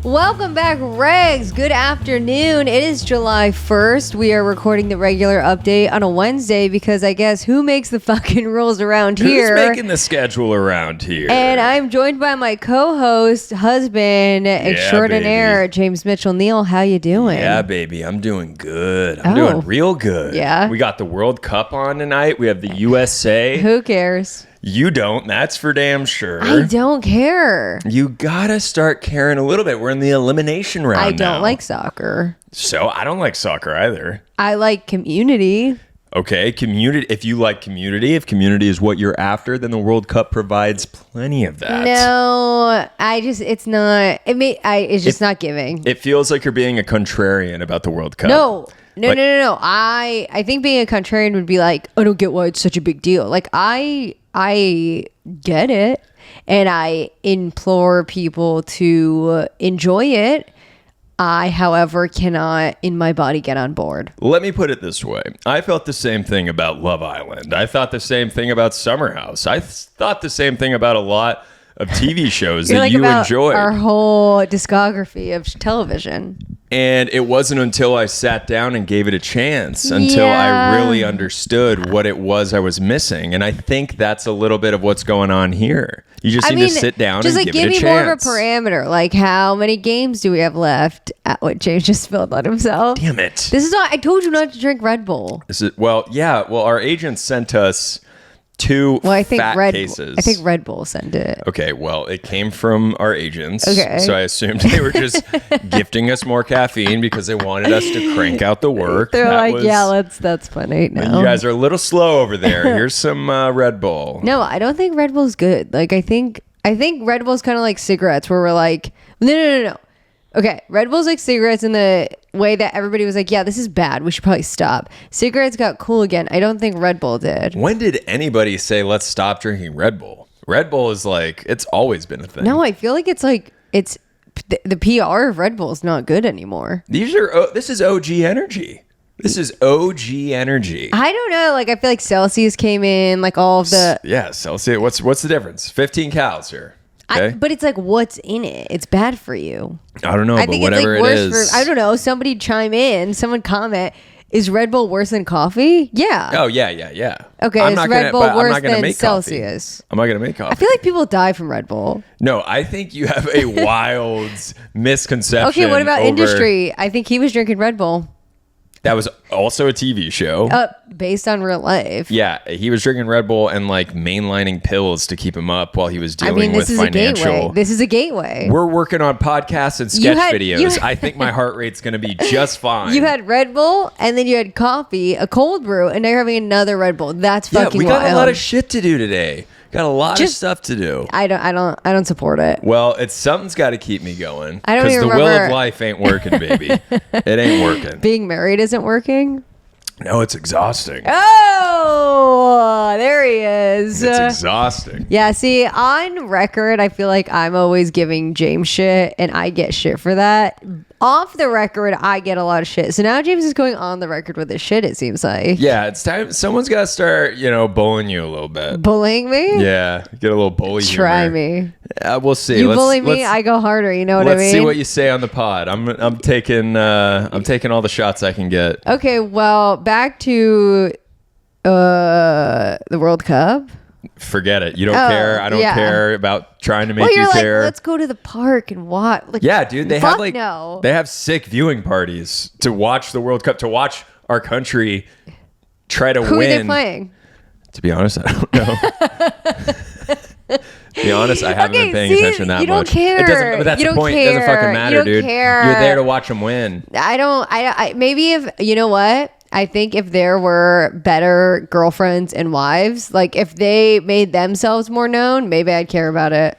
Welcome back, Regs. Good afternoon. It is July 1st. We are recording the regular update on a Wednesday because I guess who makes the fucking rules around here? Who's making the schedule around here? And I'm joined by my co-host, husband extraordinaire, baby. James Mitchell Neal. How you doing? Yeah, baby. I'm doing good. I'm doing real good. Yeah? We got the World Cup on tonight. We have the USA. Who cares? You don't. That's for damn sure. I don't care. You gotta start caring a little bit. We're in the elimination round I don't now. like soccer. So I don't like soccer either. I like Community. Okay, community. If you like community, if community is what you're after, then the World Cup provides plenty of that. No, it's just not giving. It feels like you're being a contrarian about the World Cup. No. I think being a contrarian would be like, I don't get why it's such a big deal. Like I get it, and I implore people to enjoy it. I, however, cannot in my body get on board. Let me put it this way. I felt the same thing about Love Island. I thought the same thing about Summer House. I thought the same thing about a lot of TV shows that like you about enjoyed. Our whole discography of television. And it wasn't until I sat down and gave it a chance until I really understood what it was I was missing. And I think that's a little bit of what's going on here. You just need to sit down and give it a chance. Just give me more of a parameter. Like, how many games do we have left? At what James just spilled on himself. Damn it. This is not, I told you not to drink Red Bull. Well, our agent sent us two fat cases. I think Red Bull sent it. Okay, well, it came from our agents. Okay. So I assumed they were just gifting us more caffeine because they wanted us to crank out the work. They're that's funny. No. You guys are a little slow over there. Here's some Red Bull. No, I don't think Red Bull's good. Like, I think Red Bull's kind of like cigarettes where we're like, no. Okay, Red Bull's like cigarettes in the way that everybody was like, yeah, this is bad. We should probably stop. Cigarettes got cool again. I don't think Red Bull did. When did anybody say, let's stop drinking Red Bull? Red Bull is like, it's always been a thing. No, I feel like it's like, the PR of Red Bull is not good anymore. This is OG energy. This is OG energy. I don't know. Like, I feel like Celsius came in, like all of the... Yeah, Celsius. What's the difference? 15 calories here. Okay. But it's like, what's in it? It's bad for you. I don't know, I but think whatever it's like it is. I don't know. Somebody chime in. Someone comment. Is Red Bull worse than coffee? Yeah. Oh, yeah. Okay, is Red Bull worse than Celsius? I'm not going to make coffee. I feel like people die from Red Bull. No, I think you have a wild misconception. Okay, what about industry? I think he was drinking Red Bull. That was also a TV show. Based on real life. Yeah, he was drinking Red Bull and like mainlining pills to keep him up while he was dealing with financial. This is a gateway. We're working on podcasts and sketch videos. I think my heart rate's going to be just fine. You had Red Bull and then you had coffee, a cold brew, and now you're having another Red Bull. That's fucking wild. We got a lot of shit to do today. Got a lot of stuff to do. I don't support it. Well, something's got to keep me going. I don't even remember. Because the will of life ain't working, baby. It ain't working. Being married isn't working? No, it's exhausting. Oh, there he is. It's exhausting. Yeah, see, on record, I feel like I'm always giving James shit, and I get shit for that. Off the record, I get a lot of shit. So now James is going on the record with his shit, it seems like. Yeah, it's time. Someone's got to start, bullying you a little bit. Bullying me? Yeah, get a little bully Try humor. me. We'll see. You bully me, I go harder. You know what I mean? Let's see what you say on the pod. I'm taking all the shots I can get. Okay, well, back to the World Cup. Forget it. You don't care. I don't care about trying to make you care. Let's go to the park and watch. Like, yeah, dude. They have sick viewing parties to watch the World Cup, to watch our country try to win. Who are they playing? To be honest, I don't know. To be honest, I haven't been paying attention that much. You don't care. It doesn't, but that's the point. It doesn't fucking matter, dude. Care. You're there to watch them win. Maybe if, you know what? I think if there were better girlfriends and wives, like if they made themselves more known, maybe I'd care about it.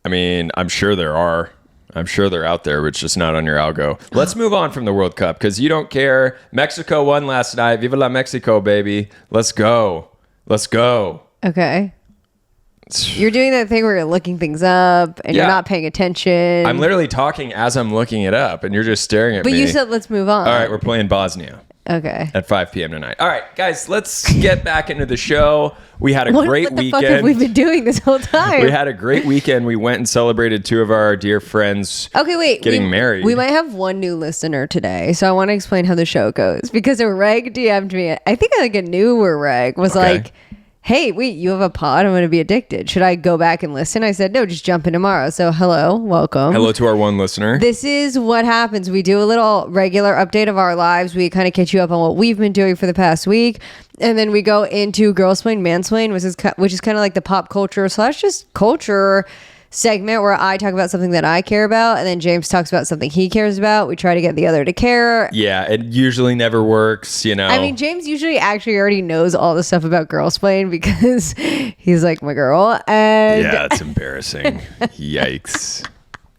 I mean, I'm sure there are. I'm sure they're out there, but it's just not on your algo. Let's move on from the World Cup because you don't care. Mexico won last night. Viva la Mexico, baby. Let's go. Let's go. Okay. You're doing that thing where you're looking things up and you're not paying attention. I'm literally talking as I'm looking it up and you're just staring at me. But you said let's move on. All right, we're playing Bosnia. Okay. At 5 p.m. tonight. All right, guys, let's get back into the show. We had a great what the weekend. fuck have we been doing this whole time? We had a great weekend. We went and celebrated two of our dear friends getting married. We might have one new listener today, so I want to explain how the show goes. Because a reg DM'd me, I think like a newer reg, was like, hey, wait, you have a pod? I'm going to be addicted. Should I go back and listen? I said, no, just jump in tomorrow. So hello, welcome. Hello to our one listener. This is what happens. We do a little regular update of our lives. We kind of catch you up on what we've been doing for the past week. And then we go into Girlsplain, Mansplain, which is kind of like the pop culture / just culture segment where I talk about something that I care about, and then James talks about something he cares about. We try to get the other to care. Yeah, it usually never works, you know. I mean, James usually actually already knows all the stuff about Girlsplain because he's like my girl. And yeah, it's embarrassing. Yikes.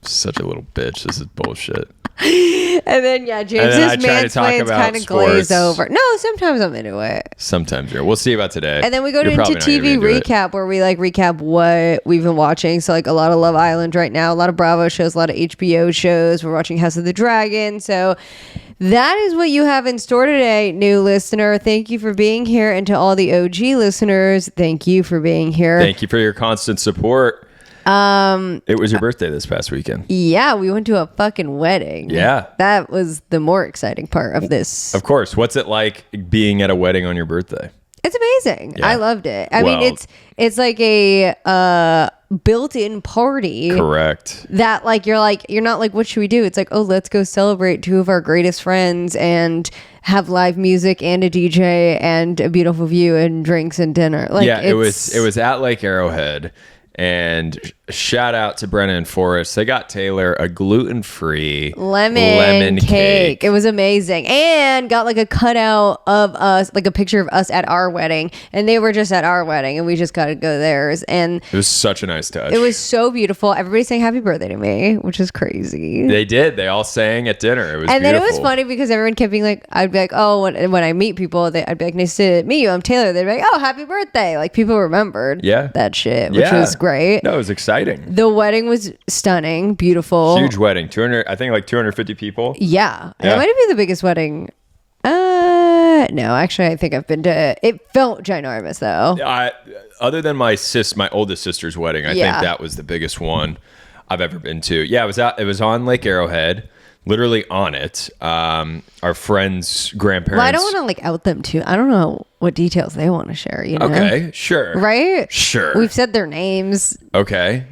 Such a little bitch. This is bullshit. And then James's mansplains kind of glaze over. No, sometimes I'm into it. Sometimes we'll see about today. And then we go into TV recap where we like recap what we've been watching. So like a lot of Love Island right now, a lot of Bravo shows, a lot of HBO shows. We're watching House of the Dragon. So that is what you have in store today, new listener. Thank you for being here. And to all the OG listeners, thank you for being here. Thank you for your constant support. It was your birthday this past weekend. Yeah, we went to a fucking wedding. Yeah. That was the more exciting part of this. Of course. What's it like being at a wedding on your birthday? It's amazing. Yeah. I loved it. I mean, it's like a built-in party. Correct. That you're not like, what should we do? It's like, oh, let's go celebrate two of our greatest friends and have live music and a DJ and a beautiful view and drinks and dinner. Like, yeah, it was at Lake Arrowhead. And shout out to Brenna and Forrest. They got Taylor a gluten-free lemon cake. It was amazing. And got like a cutout of us, like a picture of us at our wedding. And they were just at our wedding and we just got to go theirs. And it was such a nice touch. It was so beautiful. Everybody sang happy birthday to me, which is crazy. They did. They all sang at dinner. It was and beautiful. Then it was funny because everyone kept being like, I'd be like, oh, when I meet people, I'd be like, nice to meet you. I'm Taylor. They'd be like, oh, happy birthday. Like people remembered that shit, which was great. No, it was exciting. The wedding was stunning, beautiful. Huge wedding. 250 people. Yeah. It might have been the biggest wedding. No, actually, I think I've been to. It felt ginormous though. Other than my oldest sister's wedding, I think that was the biggest one I've ever been to. Yeah, it was on Lake Arrowhead. Literally on it. Our friends' grandparents. Well, I don't want to like out them too. I don't know what details they want to share. You know? Okay, sure. Right? Sure. We've said their names. Okay.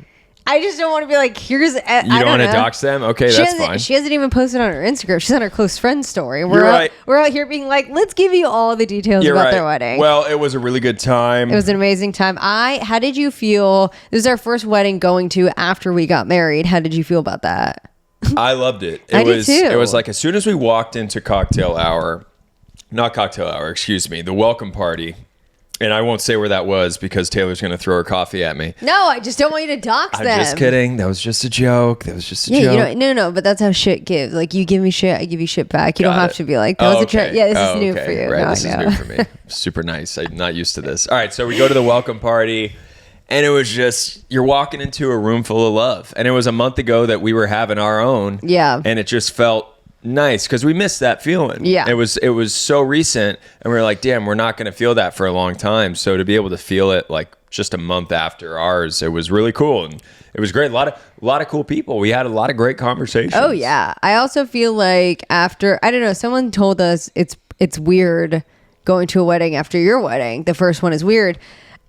I just don't want to be like, here's. You don't want to dox them? Okay, that's fine. She hasn't even posted on her Instagram. She's on her close friends story. You're right. We're out here being like, let's give you all the details about their wedding. Well, it was a really good time. It was an amazing time. How did you feel? This is our first wedding going to after we got married. How did you feel about that? I loved it. I did too. It was like as soon as we walked into the welcome party, and I won't say where that was because Taylor's going to throw her coffee at me. No, I just don't want you to dox them. I'm just kidding. That was just a joke. Yeah, no, but that's how shit gives. Like you give me shit, I give you shit back. You don't have to be like, that was a joke. Yeah, this is new for you. Right, no, this is new for me. Super nice. I'm not used to this. All right, so we go to the welcome party. And it was just, you're walking into a room full of love. And it was a month ago that we were having our own. Yeah. And it just felt nice because we missed that feeling. Yeah. It was so recent. And we were like, damn, we're not going to feel that for a long time. So to be able to feel it like just a month after ours, it was really cool. And it was great. A lot of cool people. We had a lot of great conversations. Oh, yeah. I also feel like after, I don't know, someone told us it's weird going to a wedding after your wedding. The first one is weird.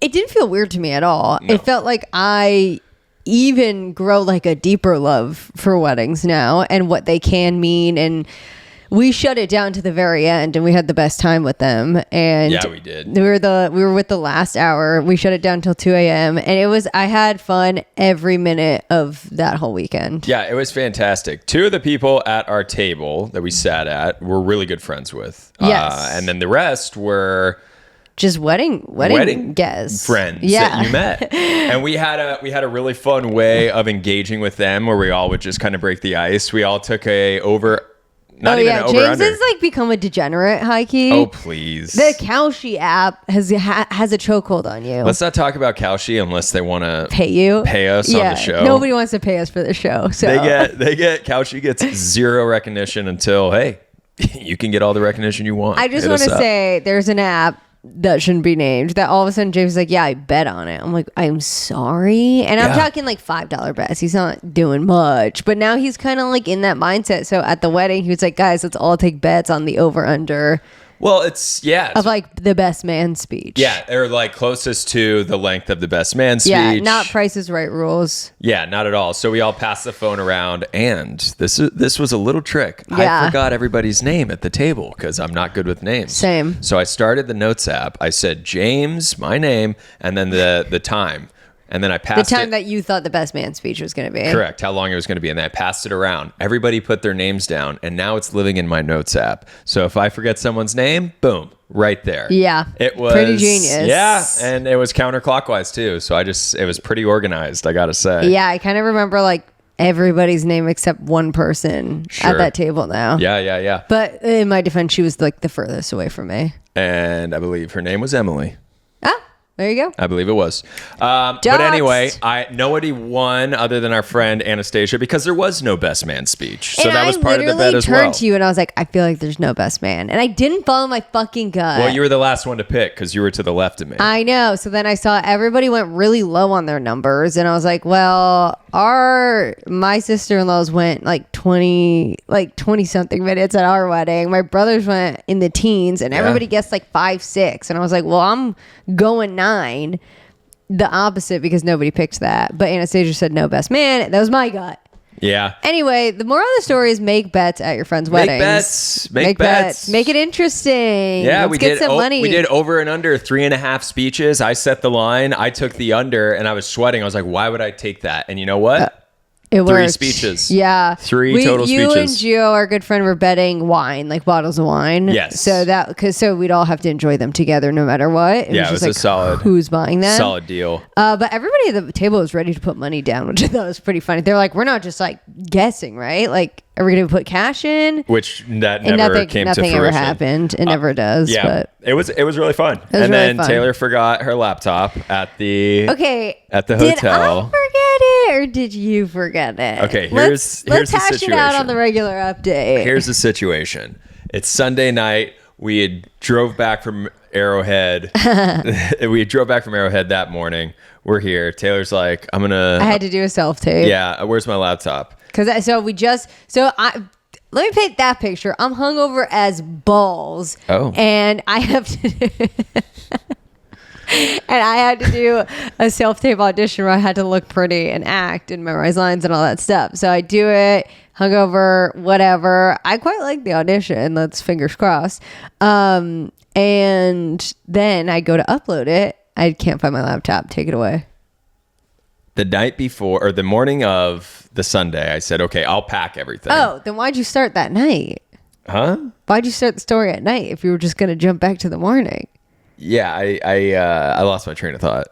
It didn't feel weird to me at all. No. It felt like I even grow like a deeper love for weddings now and what they can mean. And we shut it down to the very end and we had the best time with them. And yeah, we did. We were with the last hour. We shut it down till 2 a.m. And I had fun every minute of that whole weekend. Yeah, it was fantastic. Two of the people at our table that we sat at were really good friends with. Yes. And then the rest were just wedding guests, friends that you met. And we had a really fun way of engaging with them where we all would just kind of break the ice. We all took James has like become a degenerate, high key. Oh please. The Kalshi app has a chokehold on you. Let's not talk about Kalshi unless they want to pay us on the show. Nobody wants to pay us for the show. So Kalshi gets zero recognition until you can get all the recognition you want. I just Hit want us to up. say there's an app that shouldn't be named that all of a sudden James is like, yeah, I bet on it. I'm like, I'm sorry. And I'm Yeah. talking like $5 bets. He's not doing much, but now he's kind of like in that mindset. So at the wedding, he was like, guys, let's all take bets on the over under Well, it's of like the best man speech. yeah, or like closest to the length of the best man speech. Yeah, not Price is Right rules. Yeah, not at all. So we all passed the phone around, and this was a little trick. Yeah. I forgot everybody's name at the table because I'm not good with names. Same. So I started the notes app. I said James, my name, and then the time, and then I The passed time it. that you thought the best man speech was going to be. Correct. How long it was going to be. And then I passed it around. Everybody put their names down. And now it's living in my notes app. So if I forget someone's name, boom, right there. Yeah. It was pretty genius. Yeah. And it was counterclockwise too. So it was pretty organized, I got to say. Yeah, I kind of remember like everybody's name except one person Sure. at that table now. Yeah. But in my defense, she was like the furthest away from me. And I believe her name was Emily. Ah, there you go. I believe it was. But anyway, nobody won other than our friend Anastasia because there was no best man speech. So and that was I part of the bet as turned well. to you and I was like, I feel like there's no best man. And I didn't follow my fucking gut. Well, you were the last one to pick because you were to the left of me. I know. So then I saw everybody went really low on their numbers. And I was like, well, my sister-in-laws went like 20 something minutes at our wedding. My brothers went in the teens and everybody guessed like 5, 6. And I was like, well, I'm going 9. The opposite because nobody picked that. But Anastasia said no best man. That was my gut. Yeah. Anyway, the moral of the story is make bets at your friend's weddings. Make bets. Make it interesting. Yeah, Let's get some money. We did over and under 3.5 speeches. I set the line. I took the under, and I was sweating. I was like, "Why would I take that?" And you know what? It 3 worked. speeches. Yeah. Three total you speeches. You and Gio, our good friend, were betting wine, like bottles of wine. Yes. So we'd all have to enjoy them together no matter what. It Yeah, it just was a like, solid- who's buying them? Solid deal. But everybody at the table was ready to put money down, which I thought was pretty funny. They're like, we're not just like guessing, right? Like, are we going to put cash in? Which that And never nothing came to ever fruition. happened. It never does. Yeah, But it was really fun. was And really then fun. Taylor forgot her laptop at the okay. at the Did hotel. I forget it or did you forget it? Okay, let's here's the hash it out situation. on the regular update. Here's the situation. It's Sunday night. We had drove back from Arrowhead. We drove back from Arrowhead that morning. We're here. Taylor's like, I had to do a self tape. yeah, where's my laptop? Let me paint that picture. I'm hungover as balls. Oh. And I have to and I had to do a self-tape audition where I had to look pretty and act and memorize lines and all that stuff. So I do it, hungover, whatever. I quite like the audition. Let's fingers crossed. And then I go to upload it. I can't find my laptop. Take it away. The night before, or the morning of the Sunday, I said, okay, I'll pack everything. Oh, then why'd you start that night? Huh? Why'd you start the story at night if you were just going to jump back to the morning? Yeah, I lost my train of thought.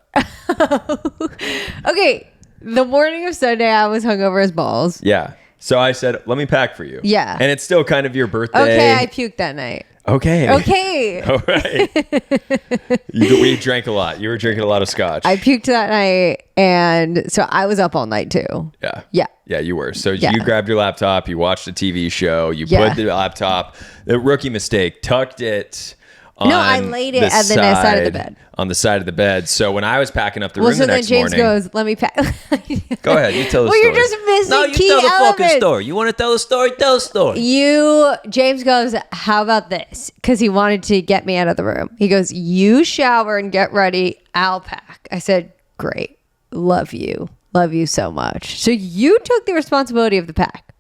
Okay, the morning of Sunday, I was hungover as balls. Yeah. So I said, let me pack for you. Yeah. And it's still kind of your birthday. Okay, I puked that night. Okay. Okay. All right. We drank a lot. You were drinking a lot of scotch. I puked that night, and so I was up all night too. Yeah. Yeah. Yeah, you were. So Yeah. you grabbed your laptop, you watched a TV show, you Yeah. put the laptop, the rookie mistake, tucked it on No, I laid it at the side of the bed. On the side of the bed. So when I was packing up the Well, room so the then next James morning. goes, "Let me pack." Go ahead, you tell the well, story. you're just missing key elements. story. You want to tell the story? Tell the story. James goes, "How about this?" Because he wanted to get me out of the room. He goes, "You shower and get ready. I'll pack." I said, "Great. Love you so much." So you took the responsibility of the pack.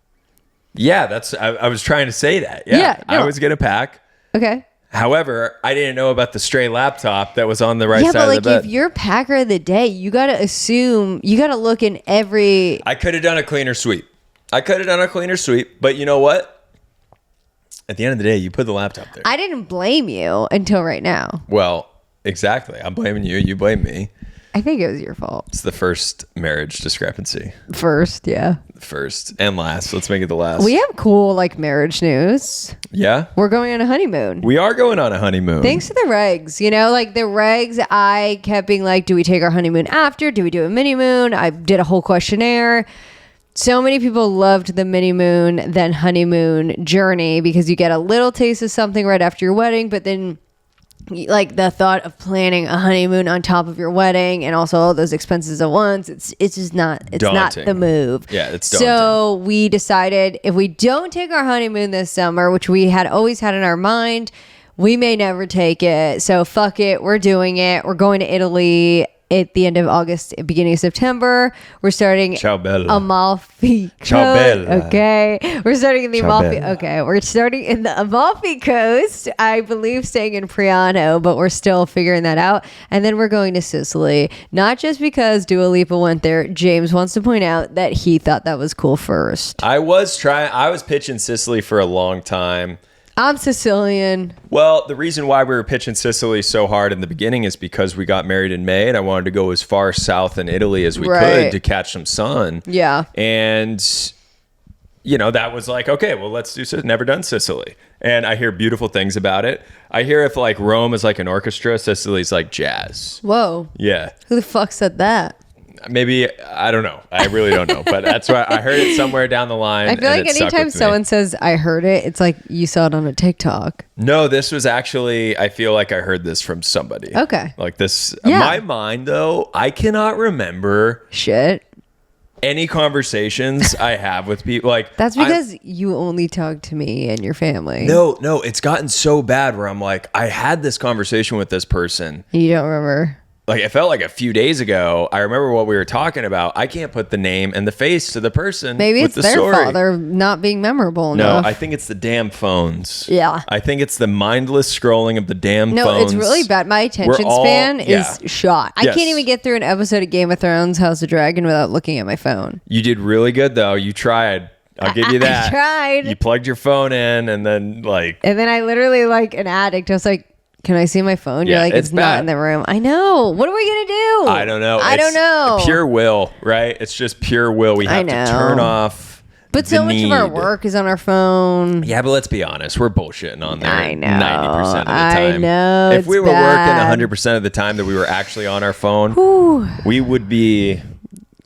Yeah, I was trying to say that. Yeah. Yeah, no. I was going to pack. Okay. However, I didn't know about the stray laptop that was on the right Yeah, side but of like the bed. if you're packer of the day, you got to assume, you got to look in every. I could have done a cleaner sweep. But you know what? At the end of the day, you put the laptop there. I didn't blame you until right now. Well, exactly. I'm blaming you. You blame me. I think it was your fault. It's the first marriage discrepancy. First, yeah. First and last. Let's make it the last. We have cool like marriage news. Yeah? We're going on a honeymoon. We are going on a honeymoon. Thanks to the regs, like the regs, I kept being like, do we take our honeymoon after? Do we do a mini moon? I did a whole questionnaire. so many people loved the mini moon, then honeymoon journey because you get a little taste of something right after your wedding, but then like the thought of planning a honeymoon on top of your wedding and also all those expenses at once, it's just not, it's daunting. Not the move. Yeah, it's daunting. So we decided if we don't take our honeymoon this summer, which we had always had in our mind, we may never take it. So fuck it, we're doing it. We're going to Italy at the end of August, beginning of September. We're starting Ciao Bella. Amalfi Coast. Ciao Bella. Okay. We're starting in the Ciao Amalfi. Bella. Okay. We're starting in the Amalfi Coast. I believe staying in Priano, but we're still figuring that out. And then we're going to Sicily. Not just because Dua Lipa went there. James wants to point out that he thought that was cool first. I was pitching Sicily for a long time. I'm Sicilian. Well, the reason why we were pitching Sicily so hard in the beginning is because we got married in May and I wanted to go as far south in Italy as we could to catch some sun. Yeah. And, you know, that was like, okay, well, let's do Sicily. Never done Sicily. And I hear beautiful things about it. I hear if like Rome is like an orchestra, Sicily's like jazz. Whoa. Yeah. Who the fuck said that? Maybe, I don't know. I really don't know. But that's why I heard it somewhere down the line. I feel like anytime someone says, I heard it, it's like you saw it on a TikTok. No, this was actually, I feel like I heard this from somebody. Okay. Like this, Yeah. my mind though, I cannot remember Shit. any conversations I have with people. Like That's because you only talk to me and your family. No, it's gotten so bad where I'm like, I had this conversation with this person. You don't remember. Like it felt like a few days ago. I remember what we were talking about. I can't put the name and the face to the person. Maybe with it's the their story. fault. They're not being memorable enough. No, I think it's the damn phones. Yeah. I think it's the mindless scrolling of the damn phones. No, it's really bad. My attention span is shot. I Yes. can't even get through an episode of Game of Thrones, House of Dragon without looking at my phone. You did really good though. You tried. I'll give you that. I tried. You plugged your phone in and then like. And then I literally, like an addict, I was like, can I see my phone? You're Yeah, like, it's not bad. in the room. I know. What are we going to do? I don't know. I don't know. Pure will, right? It's just pure will. We have to turn off. But so much of our need. work is on our phone. Yeah, but let's be honest. We're bullshitting on there. I know. 90% of the I time. know, If it's we were bad. working 100% of the time that we were actually on our phone, we would be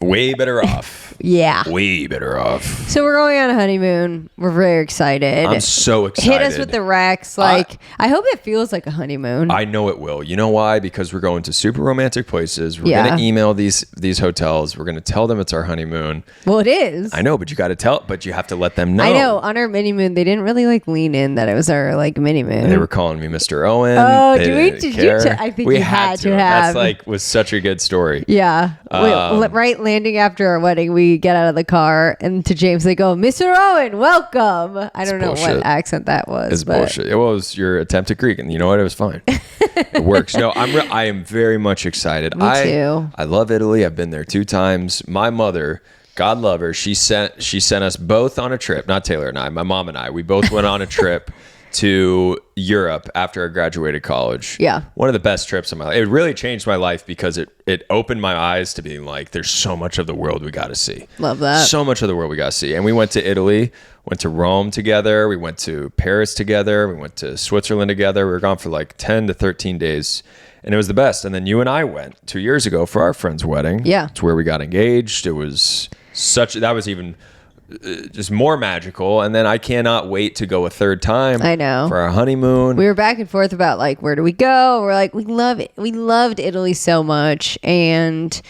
way better off. Yeah. Way better off. So we're going on a honeymoon. We're very excited. I'm so excited. Hit us with the Rex. Like, I hope it feels like a honeymoon. I know it will. You know why? Because we're going to super romantic places. We're Yeah. going to email these hotels. We're going to tell them it's our honeymoon. Well, it is. I know, but you got to tell. But you have to let them know. I know. On our mini moon, they didn't really like lean in that it was our like mini moon. They were calling me Mr. Owen. Oh, They did we? didn't Did you? care. I think we you had to have. That's like was such a good story. Yeah. Right landing after our wedding, we get out of the car and to James they go, Mr. Owen, welcome. I don't know bullshit. what accent that was. It's but bullshit. It was your attempt at Greek, and you know what? It was fine. It works. No, I am very much excited. Me too. I love Italy. I've been there 2 times. My mother, God love her, she sent us both on a trip. Not Taylor and I, my mom and I. We both went on a trip to Europe after I graduated college. Yeah. One of the best trips of my life. It really changed my life because it opened my eyes to being like, there's so much of the world we got to see. Love that. So much of the world we got to see. And we went to Italy, went to Rome together. We went to Paris together. We went to Switzerland together. We were gone for like 10 to 13 days. And it was the best. And then you and I went 2 years ago for our friend's wedding. Yeah. It's where we got engaged. It was that was even just more magical. And then I cannot wait to go a third time. I know. For our honeymoon. we were back and forth about like where do we go? We're like, we love it. We loved Italy so much and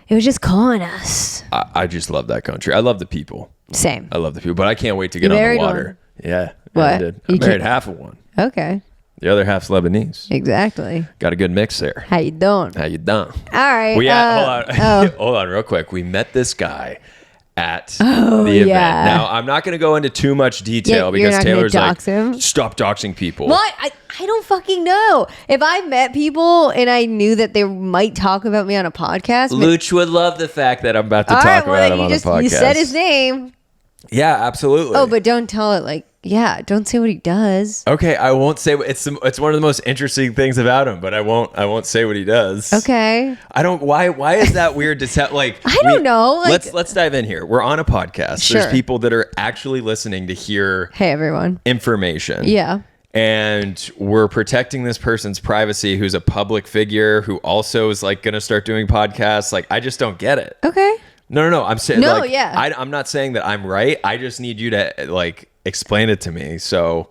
it was just calling us. I just love that country. I love the people. Same. I love the people. But I can't wait to get You on the married water. Yeah. What? I did. I You married can't- half of one. Okay. The other half's Lebanese. Exactly. Got a good mix there. How you doing? How you done? All right. Hold on. Hold on real quick. We met this guy at the event. yeah. Now, I'm not going to go into too much detail Yeah, you're because not gonna Taylor's like, dox him? stop doxing people. What? I don't fucking know. If I met people and I knew that they might talk about me on a podcast. Luch would love the fact that I'm about to all talk right, well, about then him on the podcast. you said his name. Yeah, absolutely. Oh, but don't tell it like, yeah, don't say what he does. Okay, I won't say it's one of the most interesting things about him, but I won't say what he does. Okay. I don't why is that weird to tell like I don't know. Like, let's dive in here. We're on a podcast. Sure. There's people that are actually listening to hear hey, everyone. information. Yeah. And we're protecting this person's privacy who's a public figure who also is like going to start doing podcasts. Like, I just don't get it. Okay. No. I'm saying No, like, yeah. I'm not saying that I'm right. I just need you to like explain it to me. So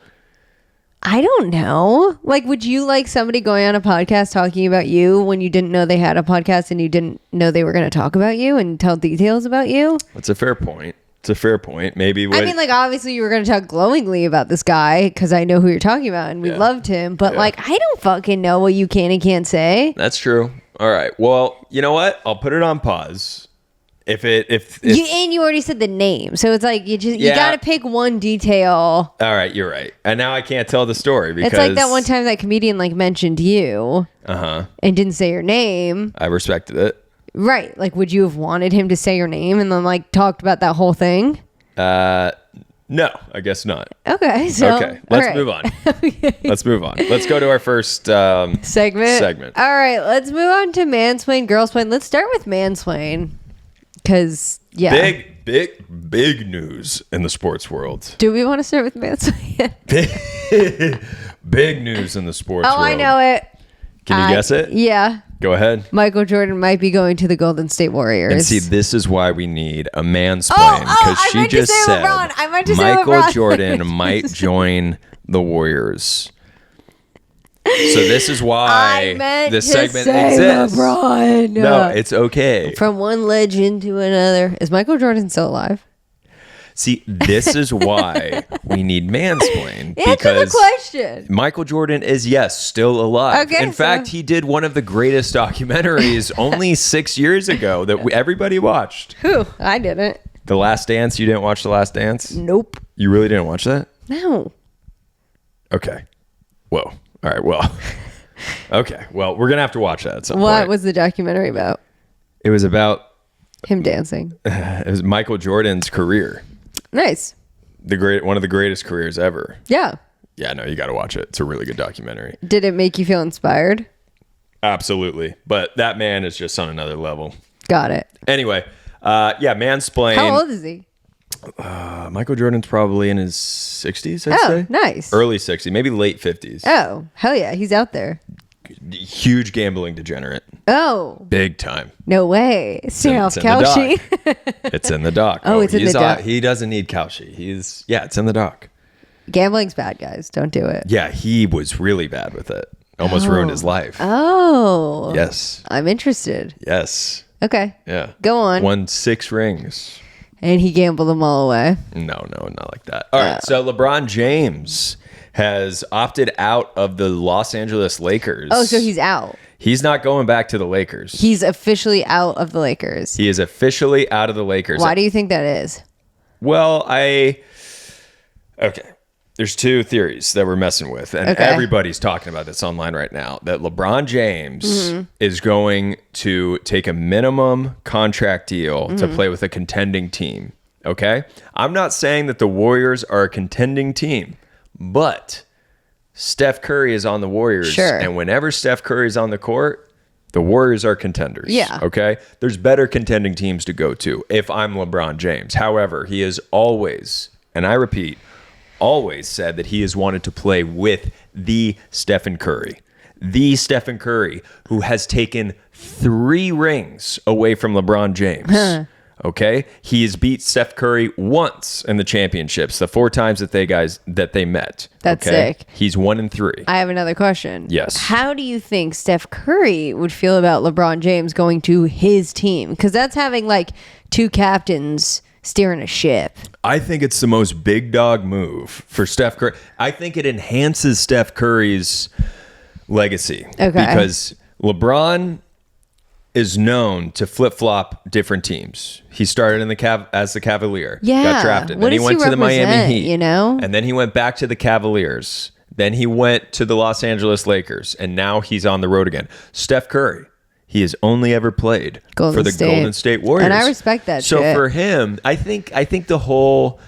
I don't know. Like, would you like somebody going on a podcast talking about you when you didn't know they had a podcast and you didn't know they were going to talk about you and tell details about you? that's a fair point. It's a fair point. Maybe. I mean, like, obviously you were going to talk glowingly about this guy because I know who you're talking about and we loved him. But like, I don't fucking know what you can and can't say. That's true. All right. Well, you know what? I'll put it on pause. If And you already said the name, so it's like you got to pick one detail. All right, you're right. And now I can't tell the story because It's like that one time that comedian like mentioned you, and didn't say your name. I respected it. Right? Like, would you have wanted him to say your name and then like talked about that whole thing? No, I guess not. Okay, so let's move on. Let's move on. Let's go to our first segment. All right, let's move on to Mansplain, Girlsplain. Let's start with Mansplain. Because, big news in the sports world. Do we want to start with Mansplain? Big news in the sports world. Oh, I know it. Can you guess it? Yeah. Go ahead. Michael Jordan might be going to the Golden State Warriors. And see, this is why we need a mansplain. Because she just said Michael Jordan might join the Warriors. So this is why this segment exists. LeBron. No, it's okay. From one legend to another. Is Michael Jordan still alive? See, this is why we need Mansplain. Answer the question. Michael Jordan is, yes, still alive. Okay, In fact, he did one of the greatest documentaries only 6 years ago that everybody watched. Who? I didn't. The Last Dance. You didn't watch The Last Dance? Nope. You really didn't watch that? No. Okay. Whoa. All right. Well. Okay. Well, we're going to have to watch that at some point. What was the documentary about? It was about him dancing. It was Michael Jordan's career. Nice. One of the greatest careers ever. Yeah. Yeah, no, you got to watch it. It's a really good documentary. Did it make you feel inspired? Absolutely. But that man is just on another level. Got it. Anyway, Mansplain. How old is he? Michael Jordan's probably in his 60s, I'd say. Nice. Early 60s, maybe late 50s. Oh, hell yeah. He's out there. Huge gambling degenerate. Oh. Big time. No way. Stay off Kalshi. It's in the doc. Oh, it's in the doc. He doesn't need Kalshi. It's in the doc. Gambling's bad, guys. Don't do it. Yeah, he was really bad with it. Almost ruined his life. Oh. Yes. I'm interested. Yes. Okay. Yeah. Go on. Won 6 rings. And he gambled them all away. No, not like that. All right. So LeBron James has opted out of the Los Angeles Lakers. Oh, so he's out. He's not going back to the Lakers. He's officially out of the Lakers. He is officially out of the Lakers. Why do you think that is? Well, okay. There's 2 theories that we're messing with, and everybody's talking about this online right now, that LeBron James is going to take a minimum contract deal to play with a contending team. Okay? I'm not saying that the Warriors are a contending team, but Steph Curry is on the Warriors. Sure. And whenever Steph Curry is on the court, the Warriors are contenders. Yeah. Okay? There's better contending teams to go to if I'm LeBron James. However, he is always, and I repeat, always said that he has wanted to play with the Stephen Curry. The Stephen Curry who has taken 3 rings away from LeBron James. Okay? He has beat Steph Curry once in the championships, the 4 times that they met. That's sick. He's 1-3. I have another question. Yes. How do you think Steph Curry would feel about LeBron James going to his team? Because that's having like 2 captains steering a ship. I think it's the most big dog move for Steph Curry. I think it enhances Steph Curry's legacy. Okay. Because LeBron is known to flip-flop different teams. He started in as the Cavalier. Yeah. Got drafted. What Then he does went he to the Miami represent, Heat. you know? And then he went back to the Cavaliers. Then he went to the Los Angeles Lakers. And now he's on the road again. Steph Curry. He has only ever played for the Golden State Warriors. And I respect that So shit. for him, I think the whole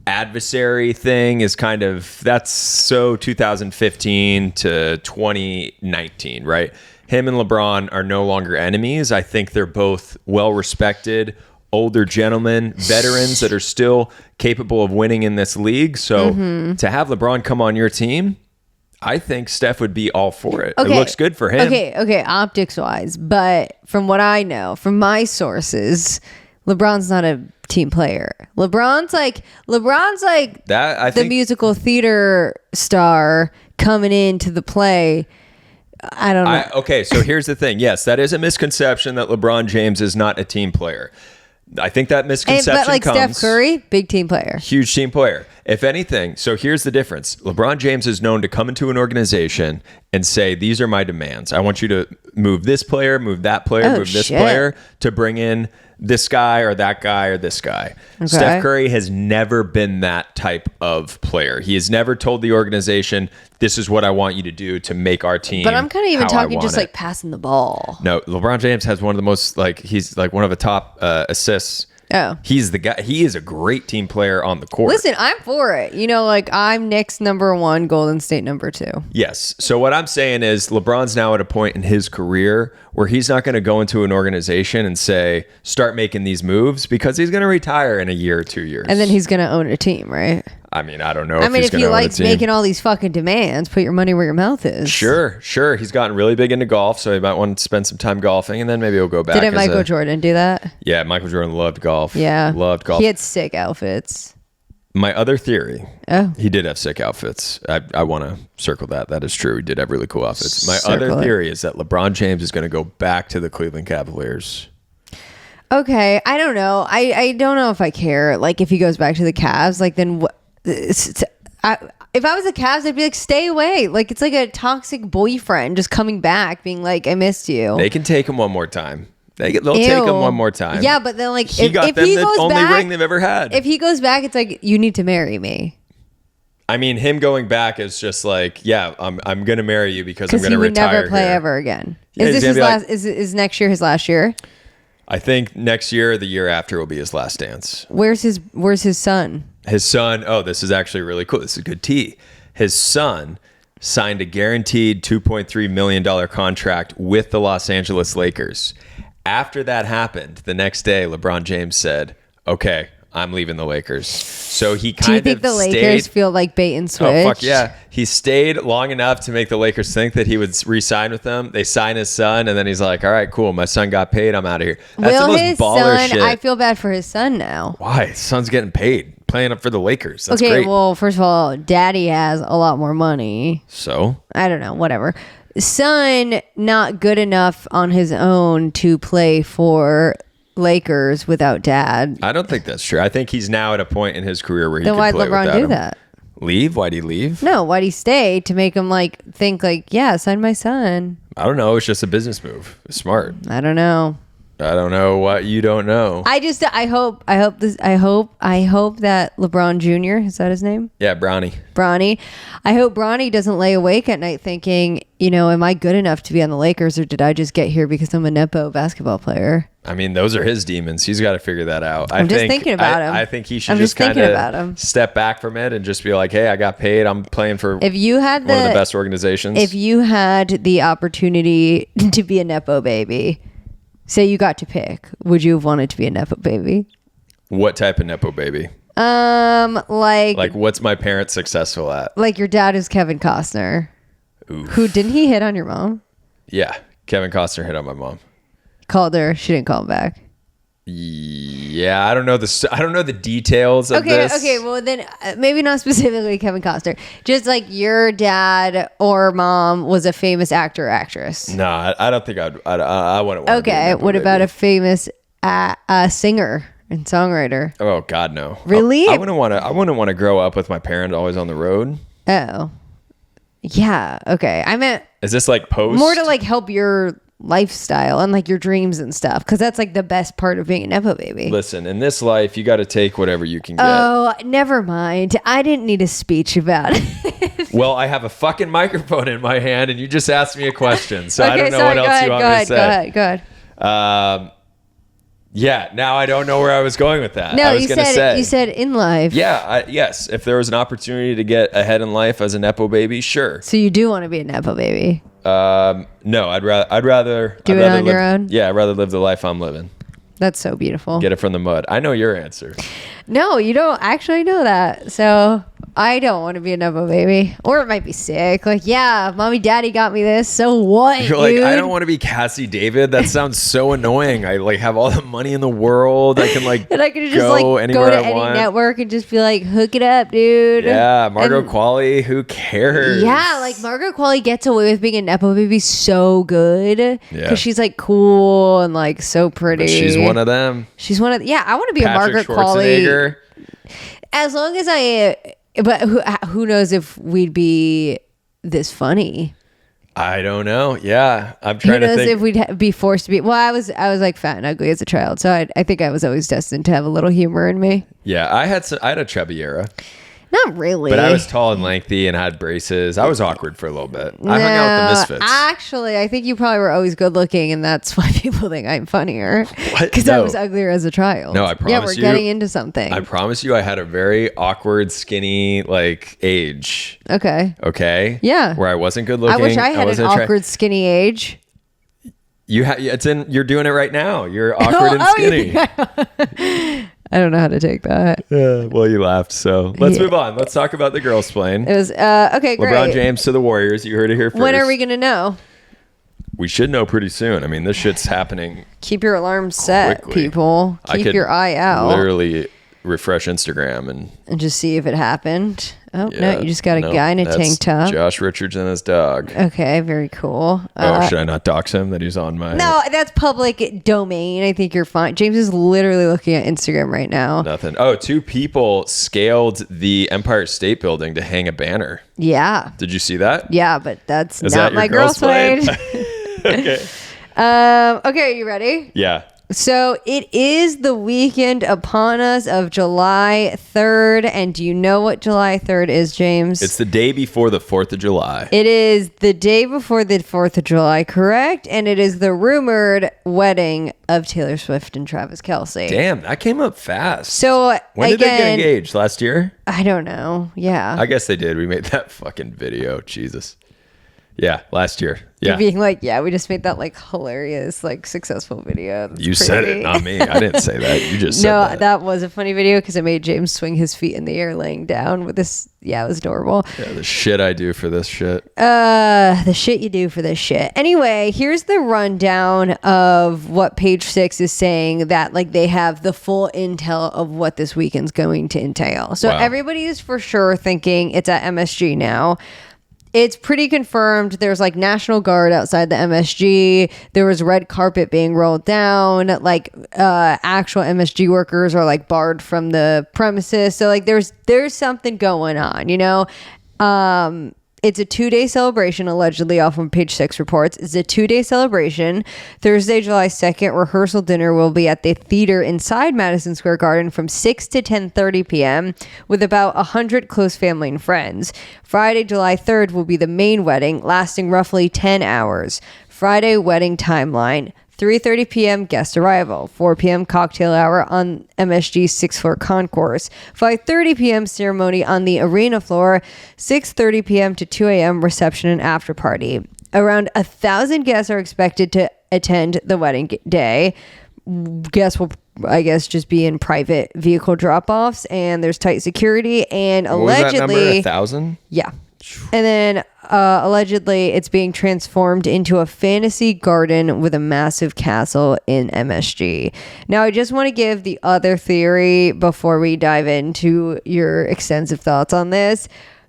adversary thing is kind of, that's so 2015 to 2019, right? Him and LeBron are no longer enemies. I think they're both well-respected, older gentlemen, veterans that are still capable of winning in this league. So to have LeBron come on your team, I think Steph would be all for it. Okay. It looks good for him. Okay, optics wise. But from what I know, from my sources, LeBron's not a team player. LeBron's like That I the think musical theater star coming into the play. I don't know. Okay, so here's the thing. Yes, that is a misconception that LeBron James is not a team player. I think that misconception but like comes... Steph Curry, big team player. Huge team player. If anything, so here's the difference. LeBron James is known to come into an organization and say, these are my demands. I want you to move this player, move that player, move this player to bring in this guy or that guy or this guy. Okay. Steph Curry has never been that type of player. He has never told the organization, this is what I want you to do to make our team. But I'm kind of even talking just like passing the ball. No, LeBron James has one of the most, like, he's like one of the top assists. Oh. He's the guy. He is a great team player on the court. Listen, I'm for it. You know, like I'm Knicks #1, Golden State #2. Yes. So what I'm saying is LeBron's now at a point in his career where he's not going to go into an organization and say, start making these moves, because he's going to retire in a year or 2 years. And then he's going to own a team, right? I mean, I don't know. If he likes making all these fucking demands, put your money where your mouth is. Sure. He's gotten really big into golf, so he might want to spend some time golfing, and then maybe he'll go back. Didn't Michael Jordan do that? Yeah, Michael Jordan loved golf. Yeah. Loved golf. He had sick outfits. My other theory. Oh. He did have sick outfits. I want to circle that. That is true. He did have really cool outfits. My Circle other it. theory is that LeBron James is going to go back to the Cleveland Cavaliers. Okay, I don't know. I don't know if I care. Like, if he goes back to the Cavs, like, then what? If I was the Cavs, I'd be like, stay away. Like, it's like a toxic boyfriend just coming back, being like, I missed you. They can take him one more time. They'll take him one more time. Yeah, but then, like, he got them the only ring they've ever had. If he goes back, it's like, you need to marry me. I mean, him going back is just like, yeah, I'm gonna marry you because I'm gonna retire. Because he would never play here. ever again. Yeah, is this his last? Is next year his last year? I think next year or the year after will be his last dance. Where's his son? His son. Oh, this is actually really cool. This is a good tea. His son signed a guaranteed $2.3 million contract with the Los Angeles Lakers. After that happened, the next day, LeBron James said, okay, I'm leaving the Lakers. So he kind of Do you think the Lakers feel like bait and switch? Oh, fuck yeah. He stayed long enough to make the Lakers think that he would re-sign with them. They sign his son, and then he's like, all right, cool. My son got paid. I'm out of here. That's the most baller shit. I feel bad for his son now. Why? His son's getting paid. Playing up for the Lakers. That's okay, great. Well, first of all, daddy has a lot more money. So? I don't know. Whatever. Son, not good enough on his own to play for Lakers without dad. I don't think that's true. I think he's now at a point in his career where he then can why'd play LeBron without do him. that? Leave? Why'd he leave? No, why'd he stay? To make him like think like, yeah, sign my son. I don't know. It's just a business move. It's smart. I don't know. I don't know what you don't know. I hope that LeBron Jr., is that his name? Yeah, Bronny. I hope Bronny doesn't lay awake at night thinking, am I good enough to be on the Lakers, or did I just get here because I'm a Nepo basketball player? I mean, those are his demons. He's got to figure that out. I'm just thinking about him. I think he should just kind of step back from it and just be like, hey, I got paid. I'm playing for one of the best organizations. If you had the opportunity to be a Nepo baby, say you got to pick, would you have wanted to be a Nepo baby? What type of Nepo baby? Like what's my parents successful at? Like your dad is Kevin Costner. Oof. Who didn't he hit on your mom? Yeah, Kevin Costner hit on my mom. Called her. She didn't call him back. Yeah, I don't know the details of this. Okay, well then maybe not specifically Kevin Costner. Just like your dad or mom was a famous actor or actress. No, I don't think I wouldn't want to. Okay, what about a famous singer and songwriter? Oh God, no. Really? I wouldn't want to grow up with my parent always on the road. Oh, yeah. Okay, I meant. Is this like post? More to like help your lifestyle and like your dreams and stuff, because that's like the best part of being a Nepo baby. Listen, in this life you got to take whatever you can get. Oh, never mind. I didn't need a speech about it. Well, I have a fucking microphone in my hand and you just asked me a question, so okay, I don't know what else you want me to say. Go ahead. Yeah, now I don't know where I was going with that. No, I was you said in life. Yeah, yes, if there was an opportunity to get ahead in life as a Nepo baby, sure. So you do want to be a Nepo baby? No, I'd rather do it on your own. Yeah, I'd rather live the life I'm living. That's so beautiful. Get it from the mud. I know your answer. No, you don't actually know that. So I don't want to be a Nepo baby. Or it might be sick. Like, yeah, mommy, daddy got me this. So what, You're like, dude? I don't want to be Cassie David. That sounds so annoying. I like have all the money in the world. I can like and I could just go like anywhere go to I any want. network and just be like, hook it up, dude. Yeah, Margot And- Qualley. Who cares? Yeah, like Margaret Qualley gets away with being a Nepo baby so good. Yeah. Because she's like cool and like so pretty. But she's one of them. She's one of yeah, I want to be Patrick a Margaret Qualley. Schwarzenegger. As long as but who knows if we'd be this funny? I don't know. Yeah, I'm Who trying to knows think. if we'd be forced to be? Well, I was like fat and ugly as a child, so I think I was always destined to have a little humor in me. Yeah, I had a chubby era, Not really, but I was tall and lengthy and had braces. I was awkward for a little bit. I hung out with the Misfits. Actually, I think you probably were always good looking, and that's why people think I'm funnier. What? Because I No. was uglier as a child. No, I Yeah, promise we're you- getting into something. I promise you, I had a very awkward, skinny like age. Okay. Okay. Yeah. Where I wasn't good looking. I wish I had an wasn't awkward, skinny age. You're doing it right now. You're awkward and Oh, skinny. I don't know how to take that. Well, you laughed. So let's Yeah. move on. Let's talk about the Girlsplain. It was okay. Great. LeBron James to the Warriors. You heard it here first. When are we gonna know? We should know pretty soon. I mean, this shit's happening. Keep your alarms set, Quickly. people. I Keep could your eye out Literally refresh Instagram and and just see if it happened. Oh yeah, no, you just got a no, guy in a that's tank top. Josh Richards and his dog. Okay, very cool. Should I not dox him that he's on my? No, that's public domain. I think you're fine. James is literally looking at Instagram right now. Nothing. Oh, two people scaled the Empire State Building to hang a banner. Yeah. Did you see that? Yeah, but that's Is not that my your Girlsplain. okay. Okay, are you ready? Yeah. So it is the weekend upon us of July 3rd. And do you know what July 3rd is, James? It's the day before the 4th of July. It is the day before the 4th of July, correct? And it is the rumored wedding of Taylor Swift and Travis Kelce. Damn, that came up fast. So when did they get again, engaged? Last year? I don't know. Yeah. I guess they did. We made that fucking video. Jesus. Yeah, last year. Yeah. Being like, yeah, we just made that like hilarious, like successful video. That's You said pretty. it, not me. I didn't say that. You just said No, that. that was a funny video because it made James swing his feet in the air laying down with this. Yeah, it was adorable. Yeah, the shit I do for this shit. The shit you do for this shit. Anyway, here's the rundown of what Page 6 is saying, that like they have the full intel of what this weekend's going to entail. So Wow. everybody is for sure thinking it's at MSG now. It's pretty confirmed. There's like National Guard outside the MSG. There was red carpet being rolled down. Like actual MSG workers are like barred from the premises. So like there's something going on, you know? It's a 2-day celebration, allegedly, off from Page 6 reports. It's a 2-day celebration. Thursday, July 2nd, rehearsal dinner will be at the theater inside Madison Square Garden from 6 to 10:30 p.m. with about 100 close family and friends. Friday, July 3rd will be the main wedding, lasting roughly 10 hours. Friday wedding timeline. 3:30 p.m. guest arrival, 4 p.m. cocktail hour on MSG's 6th floor concourse, 5:30 p.m. ceremony on the arena floor, 6:30 p.m. to 2 a.m. reception and after party. Around 1,000 guests are expected to attend the wedding day. Guests will, I guess, just be in private vehicle drop-offs, and there's tight security, and What was that number? allegedly 1,000? yeah. And then allegedly it's being transformed into a fantasy garden with a massive castle in MSG. Now, I just want to give the other theory before we dive into your extensive thoughts on this.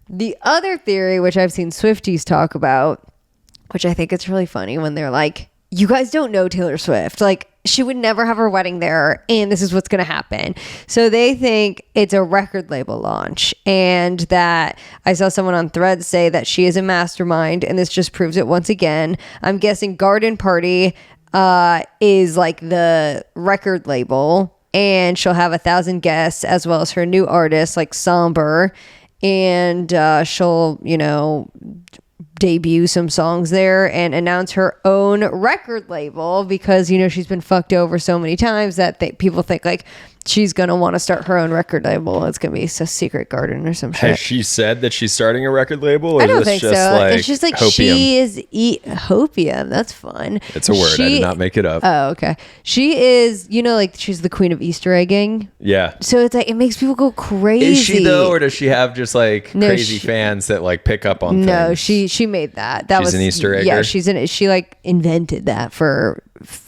The other theory, which I've seen Swifties talk about, which I think it's really funny when they're like, you guys don't know Taylor Swift. Like, she would never have her wedding there, and this is what's going to happen. So they think it's a record label launch, and that I saw someone on Threads say that she is a mastermind, and this just proves it once again. I'm guessing Garden Party is like the record label, and she'll have 1,000 guests as well as her new artists like Somber, and she'll, you know, debut some songs there and announce her own record label because, you know, she's been fucked over so many times that people think like, she's gonna want to start her own record label. It's gonna be a secret garden or some shit. Has she said that she's starting a record label? Or I don't is this think just so. like It's just like hopium? she is hopium. That's fun. It's a word. I did not make it up. Oh, okay. She is, like she's the queen of Easter egging. Yeah. So it's like it makes people go crazy. Is she though, or does she have just like No, crazy fans that like pick up on No, things? she made that. That She's was an Easter egger? Yeah, she like invented that for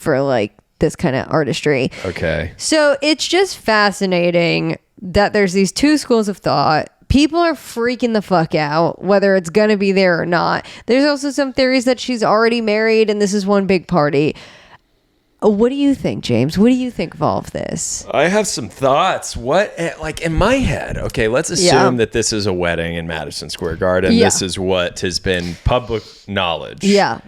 like this kind of artistry. Okay. So it's just fascinating that there's these two schools of thought. People are freaking the fuck out, whether it's going to be there or not. There's also some theories that she's already married and this is one big party. What do you think, James? What do you think of all of this? I have some thoughts. What, like in my head, okay, let's assume that this is a wedding in Madison Square Garden. Yeah. This is what has been public knowledge. Yeah.